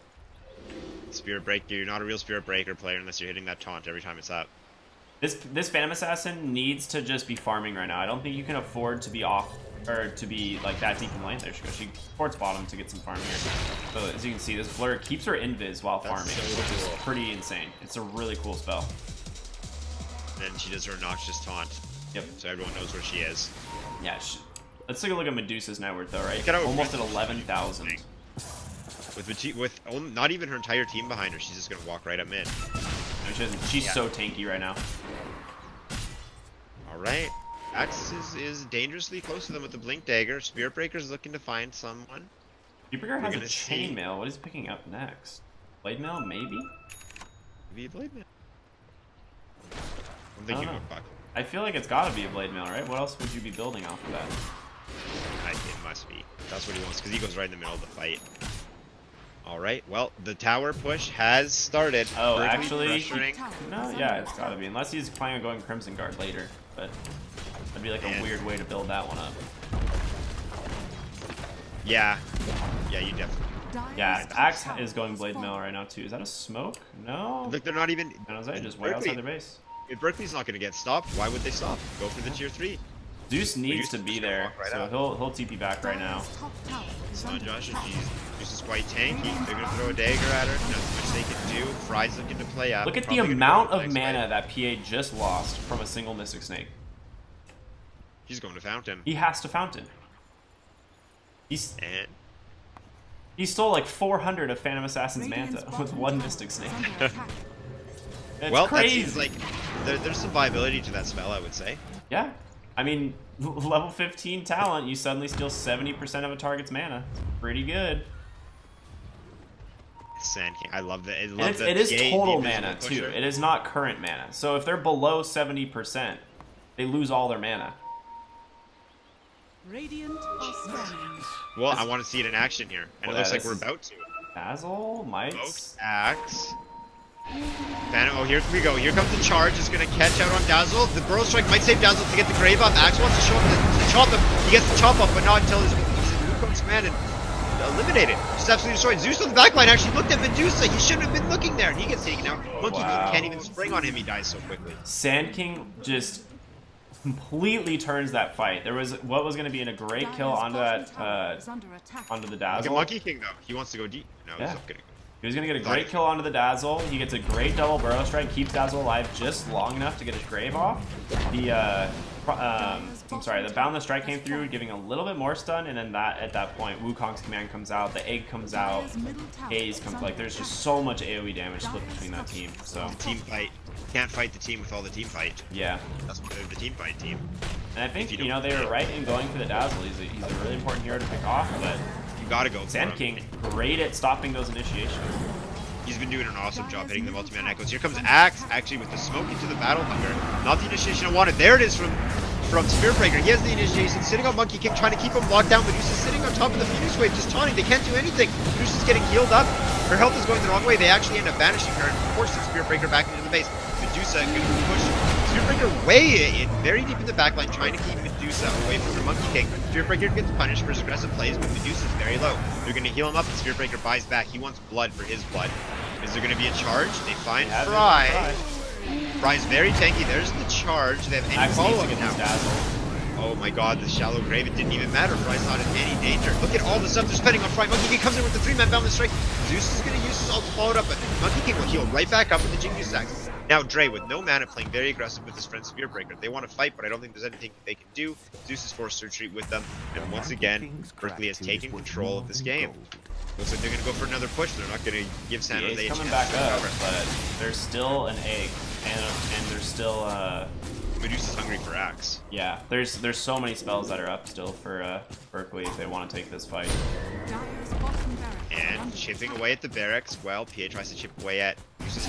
[SPEAKER 2] Spirit Break. You're not a real Spirit Breaker player unless you're hitting that taunt every time it's up.
[SPEAKER 1] This Phantom Assassin needs to just be farming right now. I don't think you can afford to be off or to be like that deep in lane. There she goes. She ports bottom to get some farm here. So as you can see, this blur keeps her invis while farming,
[SPEAKER 2] so
[SPEAKER 1] which is
[SPEAKER 2] cool.
[SPEAKER 1] pretty insane. It's a really cool spell.
[SPEAKER 2] Then she does her noxious taunt.
[SPEAKER 1] Yep.
[SPEAKER 2] So everyone knows where she is.
[SPEAKER 1] Yeah. Let's take a look at Medusa's net worth though, right?
[SPEAKER 2] Look at how
[SPEAKER 1] Almost at
[SPEAKER 2] aggressive
[SPEAKER 1] 11,000.
[SPEAKER 2] With not even her entire team behind her, she's just gonna walk right up mid.
[SPEAKER 1] She's so tanky right now.
[SPEAKER 2] All right, Axe is dangerously close to them with the Blink Dagger. Spirit Breaker's looking to find someone.
[SPEAKER 1] Jupiter has a
[SPEAKER 2] gonna see.
[SPEAKER 1] chainmail. What is he picking up next? Blade mail, maybe?
[SPEAKER 2] Maybe a Blade Man. I'm thinking
[SPEAKER 1] I don't
[SPEAKER 2] of
[SPEAKER 1] know.
[SPEAKER 2] Buck.
[SPEAKER 1] I feel like it's gotta be a blade mail, right? What else would you be building off of that?
[SPEAKER 2] It must be. That's what he wants because he goes right in the middle of the fight. All right. Well, the tower push has started.
[SPEAKER 1] Oh,
[SPEAKER 2] Berkeley
[SPEAKER 1] actually-
[SPEAKER 2] pressuring.
[SPEAKER 1] No, yeah, it's gotta be. Unless he's planning on going Crimson Guard later. But that'd be like a
[SPEAKER 2] Man.
[SPEAKER 1] weird way to build that one up.
[SPEAKER 2] Yeah. Yeah, you definitely.
[SPEAKER 1] Yeah, Axe is going blade mail right now too. Is that a smoke? No.
[SPEAKER 2] Look, they're not even.
[SPEAKER 1] San Jose just way outside their base.
[SPEAKER 2] If Berkeley's not going to get stopped, why would they stop? Go for the tier 3.
[SPEAKER 1] Zeus needs
[SPEAKER 2] Zeus
[SPEAKER 1] to
[SPEAKER 2] is
[SPEAKER 1] be
[SPEAKER 2] gonna
[SPEAKER 1] there,
[SPEAKER 2] walk right
[SPEAKER 1] so
[SPEAKER 2] out.
[SPEAKER 1] he'll TP back right now.
[SPEAKER 2] Son Josh and Zeus is quite tanky. They're going to throw a dagger at her. Not too much they can do. Fry's looking to play up.
[SPEAKER 1] Look at the
[SPEAKER 2] Probably gonna
[SPEAKER 1] amount
[SPEAKER 2] go
[SPEAKER 1] of
[SPEAKER 2] for the next
[SPEAKER 1] mana
[SPEAKER 2] fight.
[SPEAKER 1] that PA just lost from a single Mystic Snake.
[SPEAKER 2] He's going to Fountain.
[SPEAKER 1] He has to Fountain.
[SPEAKER 2] And
[SPEAKER 1] He stole like 400 of Phantom Assassin's Manta with one Mystic Snake. It's
[SPEAKER 2] well,
[SPEAKER 1] crazy.
[SPEAKER 2] that seems like there's some viability to that spell, I would say.
[SPEAKER 1] Yeah. I mean, level 15 talent, you suddenly steal 70% of a target's mana. It's pretty good.
[SPEAKER 2] Sand King. I love that.
[SPEAKER 1] And it is total mana, too. It is not current mana. So if they're below 70%, they lose all their mana.
[SPEAKER 3] Radiant are scanning.
[SPEAKER 2] Well, I want to see it in action here. And
[SPEAKER 1] Well,
[SPEAKER 2] it looks
[SPEAKER 1] yeah,
[SPEAKER 2] like
[SPEAKER 1] this
[SPEAKER 2] we're
[SPEAKER 1] is-
[SPEAKER 2] about to.
[SPEAKER 1] Basil, might.
[SPEAKER 2] Smoked Axe. Phantom, oh, here we go. Here comes the charge. It's going to catch out on Dazzle. The Burrow Strike might save Dazzle to get the grave up. Axe wants to show up to chop him. He gets the chop up, but not until he's in Wukong's command and eliminated. Just absolutely destroyed. Zeus on the backline actually looked at Medusa. He shouldn't have been looking there, and he gets taken out. Monkey King
[SPEAKER 1] Wow.
[SPEAKER 2] can't even spring on him. He dies so quickly.
[SPEAKER 1] Sand King just completely turns that fight. There was what was going to be a great kill onto that, onto the
[SPEAKER 2] Look
[SPEAKER 1] Dazzle.
[SPEAKER 2] at Monkey King, though. He wants to go deep. No,
[SPEAKER 1] Yeah.
[SPEAKER 2] he's not going to go.
[SPEAKER 1] He was going to get a great kill onto the Dazzle. He gets a great double Burrow Strike, keeps Dazzle alive just long enough to get his grave off. The Boundless Strike came through, giving a little bit more stun, and then at that point, Wukong's command comes out, the egg comes out, Haze comes. Like, there's just so much AoE damage split between that team. So
[SPEAKER 2] Team fight. Can't fight the team with all the team fight.
[SPEAKER 1] yeah,
[SPEAKER 2] That's why they're the team fight team.
[SPEAKER 1] and I think
[SPEAKER 2] If you
[SPEAKER 1] they were right in going for the Dazzle. He's a really important hero to pick off, but
[SPEAKER 2] Gotta go for
[SPEAKER 1] Sand
[SPEAKER 2] him.
[SPEAKER 1] King, great at stopping those initiations.
[SPEAKER 2] He's been doing an awesome job hitting the multi-man echoes. Here comes Axe, actually with the smoke into the Battle Hunger. Not the initiation I wanted. There it is from Spirit Breaker. He has the initiation, sitting on Monkey King, trying to keep him locked down. Medusa's sitting on top of the Phoenix Wave, just taunting. They can't do anything. Medusa's getting healed up. Her health is going the wrong way. They actually end up banishing her and forcing Spirit Breaker back into the base. Medusa going to push Spirit Breaker way in, very deep in the backline, trying to keep Medusa away from the Monkey King. Spirit Breaker gets punished for his aggressive plays, but Medusa's very low. They're going to heal him up, and Spirit Breaker buys back. He wants blood for his blood. Is there going to be a charge? They find Fry. Fry's very tanky. There's the charge. They have any follow-up now. Oh my god, the shallow grave, it didn't even matter. Fry's not in any danger. Look at all the stuff they're spending on Fry. Monkey King comes in with the 3-man balance strike. Zeus is going to use his ult to follow it up, but Monkey King will heal right back up with the Jingu stacks. Now Dre, with no mana, playing very aggressive with his friend Spirit Breaker. They want to fight, but I don't think there's anything they can do. Zeus is forced to retreat with them, and once again, Berkeley has taken control of this game. Looks like they're going to go for another push. They're not going to give San Jose a chance
[SPEAKER 1] coming back
[SPEAKER 2] to
[SPEAKER 1] up,
[SPEAKER 2] recover.
[SPEAKER 1] but there's still an egg, and there's still
[SPEAKER 2] Medusa's hungry for Axe.
[SPEAKER 1] yeah. There's so many spells that are up still for Berkeley if they want to take this fight.
[SPEAKER 3] Dire's bottom barracks
[SPEAKER 2] And
[SPEAKER 3] under
[SPEAKER 2] chipping
[SPEAKER 3] attack.
[SPEAKER 2] away at the barracks. Well, PA tries to chip away at Medusa's.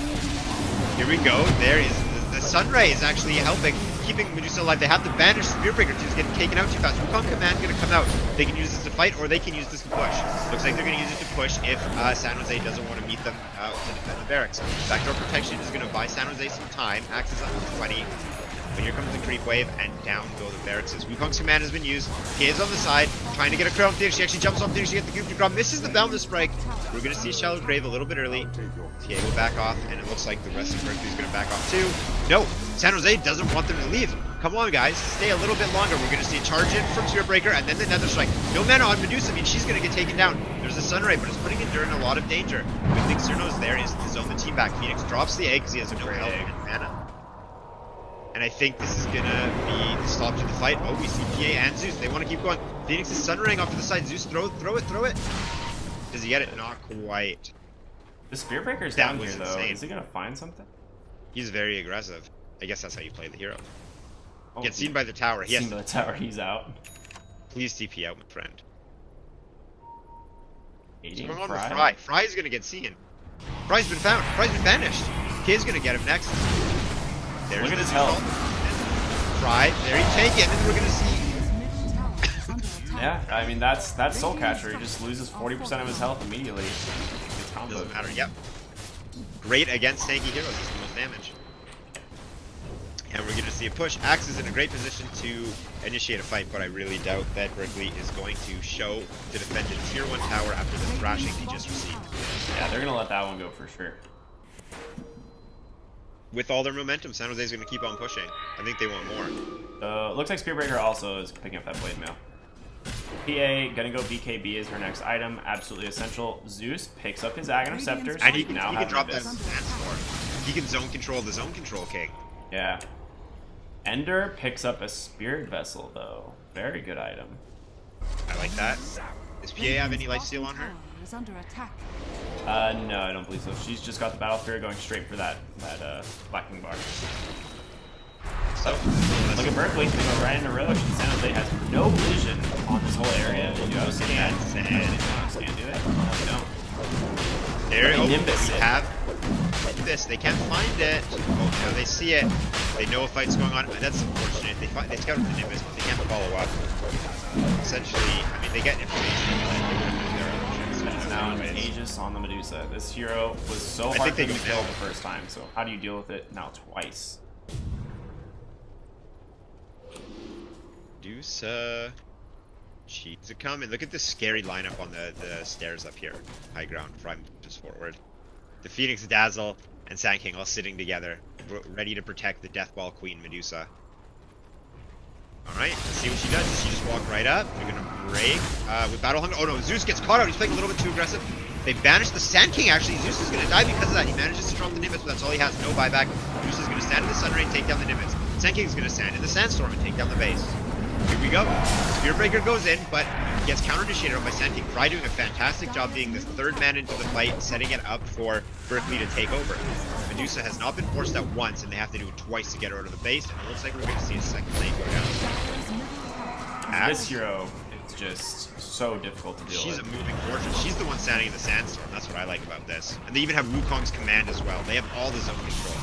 [SPEAKER 2] Here we go. There is the Sunray is actually helping, keeping Medusa alive. They have to banish Spirit Breaker. She's getting taken out too fast. Wukong Command going to come out. They can use this to fight, or they can use this to push. Looks like they're going to use it to push if San Jose doesn't want to meet them to defend the barracks. Backdoor protection is going to buy San Jose some time. Axe is up to 20. But here comes the creep wave, and down go the barracks. Wukong's command has been used. He is on the side, trying to get a crit on Phoenix. She actually jumps on Phoenix to get the goop to grab. Misses the boundless strike. We're going to see a shallow grave a little bit early. TA will back off, and it looks like the rest of Berkeley's going to back off too. No, San Jose doesn't want them to leave. Come on, guys, stay a little bit longer. We're going to see a charge in from Spirit Breaker, and then the Nether Strike. No mana on Medusa, I mean, she's going to get taken down. There's a Sunray, but it's putting Endure in a lot of danger. Good thing Cerno's there is to zone the team back. Phoenix drops the egg because he has no health and mana. And I think this is gonna be the stop to the fight. Oh, we see PA and Zeus. They want to keep going. Phoenix is sunraying off to the side. Zeus, throw it. Does he get it? Not quite.
[SPEAKER 1] The Spirit Breaker's
[SPEAKER 2] That
[SPEAKER 1] down
[SPEAKER 2] was
[SPEAKER 1] here though.
[SPEAKER 2] insane.
[SPEAKER 1] Is he gonna find something?
[SPEAKER 2] He's very aggressive. I guess that's how you play the hero.
[SPEAKER 1] Oh,
[SPEAKER 2] Gets seen by the tower. Yes.
[SPEAKER 1] Seen by the tower. He's out.
[SPEAKER 2] Please TP out, my friend. What's
[SPEAKER 1] Aiding
[SPEAKER 2] going on
[SPEAKER 1] Fry.
[SPEAKER 2] with Fry? Fry's gonna get seen. Fry's been found. Fry's been banished. Kid's gonna get him next. There's
[SPEAKER 1] Look at
[SPEAKER 2] the
[SPEAKER 1] his
[SPEAKER 2] Zeus
[SPEAKER 1] health.
[SPEAKER 2] ult. Fry, there he take it, and we're gonna see.
[SPEAKER 3] His middle tower is under attack.
[SPEAKER 1] Yeah, I mean that's Soul Catcher. He just loses 40% of his health immediately. It's comboed.
[SPEAKER 2] Doesn't matter. Yep. Great against tanky heroes. It's the most damage. And we're going to see a push. Axe is in a great position to initiate a fight, but I really doubt that Berkeley is going to show to defend a tier 1 tower after the thrashing he just received.
[SPEAKER 1] Yeah, they're gonna let that one go for sure.
[SPEAKER 2] With all their momentum, San Jose is going to keep on pushing. I think they want more.
[SPEAKER 1] Looks like Spirit Breaker also is picking up that blade mail. PA gonna go BKB as her next item, absolutely essential. Zeus picks up his Aghanim Scepter, so
[SPEAKER 2] And he
[SPEAKER 1] now
[SPEAKER 2] can
[SPEAKER 1] have
[SPEAKER 2] drop that
[SPEAKER 1] Nimbus.
[SPEAKER 2] Sandstorm. He can zone control the zone control king.
[SPEAKER 1] Yeah. Ender picks up a Spirit Vessel though. Very good item.
[SPEAKER 2] I like that. Does PA have any lifesteal on her?
[SPEAKER 3] Tower is under attack.
[SPEAKER 1] No, I don't believe so. She's just got the Battle Fury going straight for that Blacking Bar.
[SPEAKER 2] So,
[SPEAKER 1] Look at Berkeley, they go right in a row. San Jose has no vision on this whole area. You know, scan.
[SPEAKER 2] Sand.
[SPEAKER 1] They don't scan, do they? No, they don't.
[SPEAKER 2] there, oh,
[SPEAKER 1] Nimbus
[SPEAKER 2] we
[SPEAKER 1] it.
[SPEAKER 2] have Nimbus. They can't find it. Oh, now they see it. They know a fight's going on. That's unfortunate. They scouted the Nimbus, but they can't follow up. Essentially, I mean, they get information, but they wouldn't have their options.
[SPEAKER 1] And it's now an Aegis on the Medusa. This hero was so
[SPEAKER 2] I
[SPEAKER 1] hard
[SPEAKER 2] think
[SPEAKER 1] for
[SPEAKER 2] they
[SPEAKER 1] him to
[SPEAKER 2] go
[SPEAKER 1] kill
[SPEAKER 2] now.
[SPEAKER 1] the first time, so how do you deal with it now twice?
[SPEAKER 2] Deuce, cheats are coming. Look at this scary lineup on the stairs up here. High ground, Prime just forward. The Phoenix Dazzle and Sand King all sitting together, ready to protect the Deathball Queen Medusa. Alright, let's see what she does. Does she just walk right up? They're gonna break with Battle Hunger. Oh no, Zeus gets caught out. He's playing a little bit too aggressive. They banished the Sand King actually. Zeus is gonna die because of that. He manages to drop the Nimbus, but that's all he has. No buyback. Zeus is gonna stand in the Sunray and take down the Nimbus. Sand King's gonna stand in the Sandstorm and take down the base. Here we go. Spirit Breaker goes in, but gets counter-initiated on by Sand King. Fry doing a fantastic job being the third man into the fight, setting it up for Berkeley to take over. Medusa has not been forced out once, and they have to do it twice to get her out of the base, and it looks like we're going to see a second lane go down.
[SPEAKER 1] This hero, it's just so difficult to deal
[SPEAKER 2] She's a
[SPEAKER 1] with.
[SPEAKER 2] moving fortress. She's the one standing in the sandstorm. That's what I like about this. And they even have Wukong's command as well. They have all the zone control.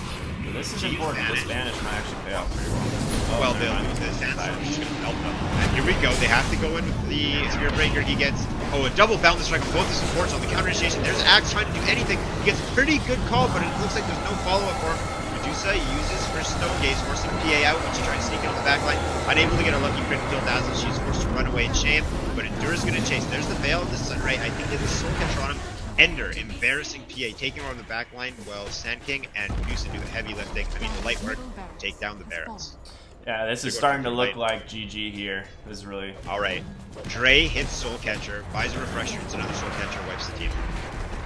[SPEAKER 1] But this is
[SPEAKER 2] She's
[SPEAKER 1] important. This
[SPEAKER 2] vanished.
[SPEAKER 1] Vanish might actually pay off pretty well.
[SPEAKER 2] Well,
[SPEAKER 1] never mind.
[SPEAKER 2] the sandstorm is just going to melt them. And here we go. They have to go in with the Spear Breaker. He gets, a double boundless strike with both the supports on the counter initiation. There's Axe trying to do anything. He gets a pretty good call, but it looks like there's no follow-up for him. Medusa uses her Stone Gaze, forcing PA out when she tries to sneak into the backline. Unable to get a lucky crit kill Dazzle, she's forced to run away in shame, but Endura's going to chase. There's the Veil of the Sunray. I think there's a Soul Catcher on him. Ender, embarrassing PA, taking her on the backline while Sand King and Medusa do the heavy lifting. I mean, the light work, take down the barracks.
[SPEAKER 1] Yeah, this is starting to look like GG here. This is really...
[SPEAKER 2] Alright. Dre hits Soul Catcher, buys a refresher, it's another Soul Catcher, wipes the team.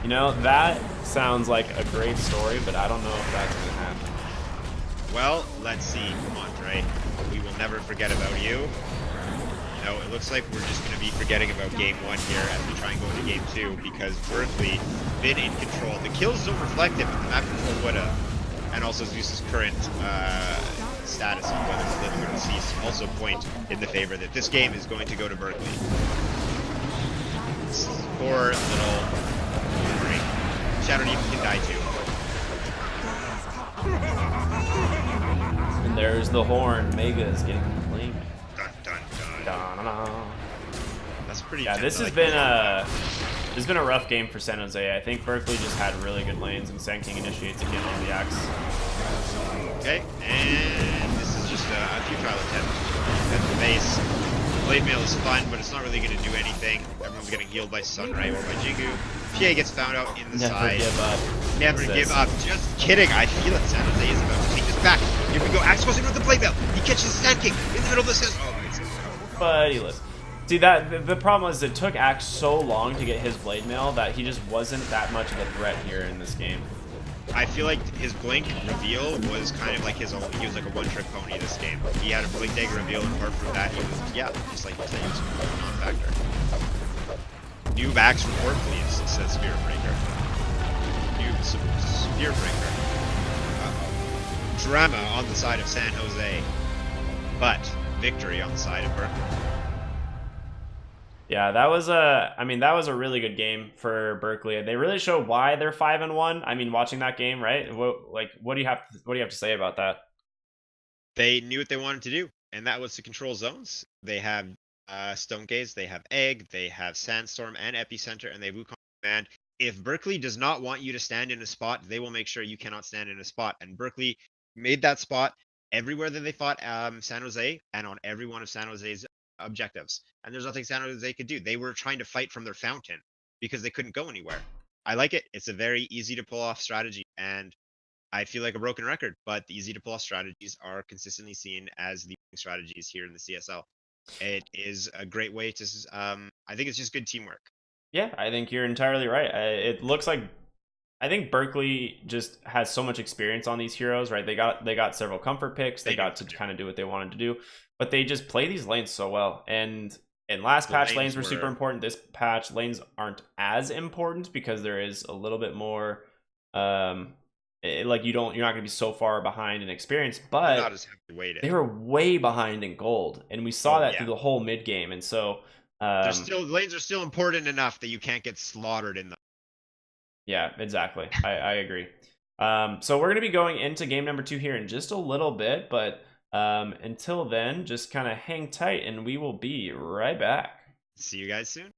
[SPEAKER 1] You know, that sounds like a great story, but I don't know if that's going to happen.
[SPEAKER 2] Well, let's see. Come on, Dre. We will never forget about you. No, it looks like we're just going to be forgetting about Game 1 here as we try and go into Game 2 because Berkeley been in control. The kills don't reflect it, but the map control would have. And also Zeus's current status on whether to live or deceased also point in the favor that this game is going to go to Berkeley. Poor little Wolverine. Shadow Demon can die too.
[SPEAKER 1] And there's the horn. Mega is getting claimed.
[SPEAKER 2] Dun dun dun.
[SPEAKER 1] Da-na-na.
[SPEAKER 2] That's pretty.
[SPEAKER 1] Yeah,
[SPEAKER 2] intense.
[SPEAKER 1] this has been a rough game for San Jose. I think Berkeley just had really good lanes, and Sand King initiates again on the Axe.
[SPEAKER 2] Okay, and this is just a futile attempt at the base. Blade Mail is fun, but it's not really going to do anything. Everyone's getting healed by Sunray or by Jingu. PA gets found out in the side.
[SPEAKER 1] Never give up.
[SPEAKER 2] Never give up. Just kidding. I feel it. San Jose is about to take this back. Here we go. Axe goes in with the Blade Mail. He catches the Sand King in the middle of the sand. Oh, it's
[SPEAKER 1] But he lives. See, the problem was it took Axe so long to get his Blade Mail that he just wasn't that much of a threat here in this game.
[SPEAKER 2] I feel like his Blink reveal was kind of like his own. He was like a one-trick pony this game. He had a Blink Dagger reveal, and apart from that, he was, yeah, just like you said, he was a non-factor. New Axe report, please, says Spear Breaker. New Spear Breaker. Uh-oh. Drama on the side of San Jose, but victory on the side of Berkeley.
[SPEAKER 1] Yeah, that was a really good game for Berkeley. They really showed why they're 5-1. I mean, watching that game, right? What do you have to say about that?
[SPEAKER 2] They knew what they wanted to do, and that was to control zones. They have Stone Gaze, they have Egg, they have Sandstorm and Epicenter, and they have Wukong Command. If Berkeley does not want you to stand in a spot, they will make sure you cannot stand in a spot. And Berkeley made that spot everywhere that they fought San Jose, and on every one of San Jose's objectives. And there's nothing San Jose could do. They were trying to fight from their fountain because they couldn't go anywhere. I like it. It's a very easy to pull off strategy, and I feel like a broken record, but the easy to pull off strategies are consistently seen as the strategies here in the CSL. It is a great way to I think it's just good teamwork.
[SPEAKER 1] Yeah, I think you're entirely right. It looks like I think Berkeley just has so much experience on these heroes, right? They got several comfort picks. They got to kind of do what they wanted to do, but they just play these lanes so well. And in last patch, lanes were super important. This patch, lanes aren't as important because there is a little bit more, like you're not going to be so far behind in experience, but
[SPEAKER 2] not as heavily weighted.
[SPEAKER 1] They were way behind in gold, and we saw that through the whole mid game. And so,
[SPEAKER 2] lanes are still important enough that you can't get slaughtered in them.
[SPEAKER 1] Yeah, exactly. I agree. So we're going to be going into game number 2 here in just a little bit, but until then, just kind of hang tight and we will be right back.
[SPEAKER 2] See you guys soon.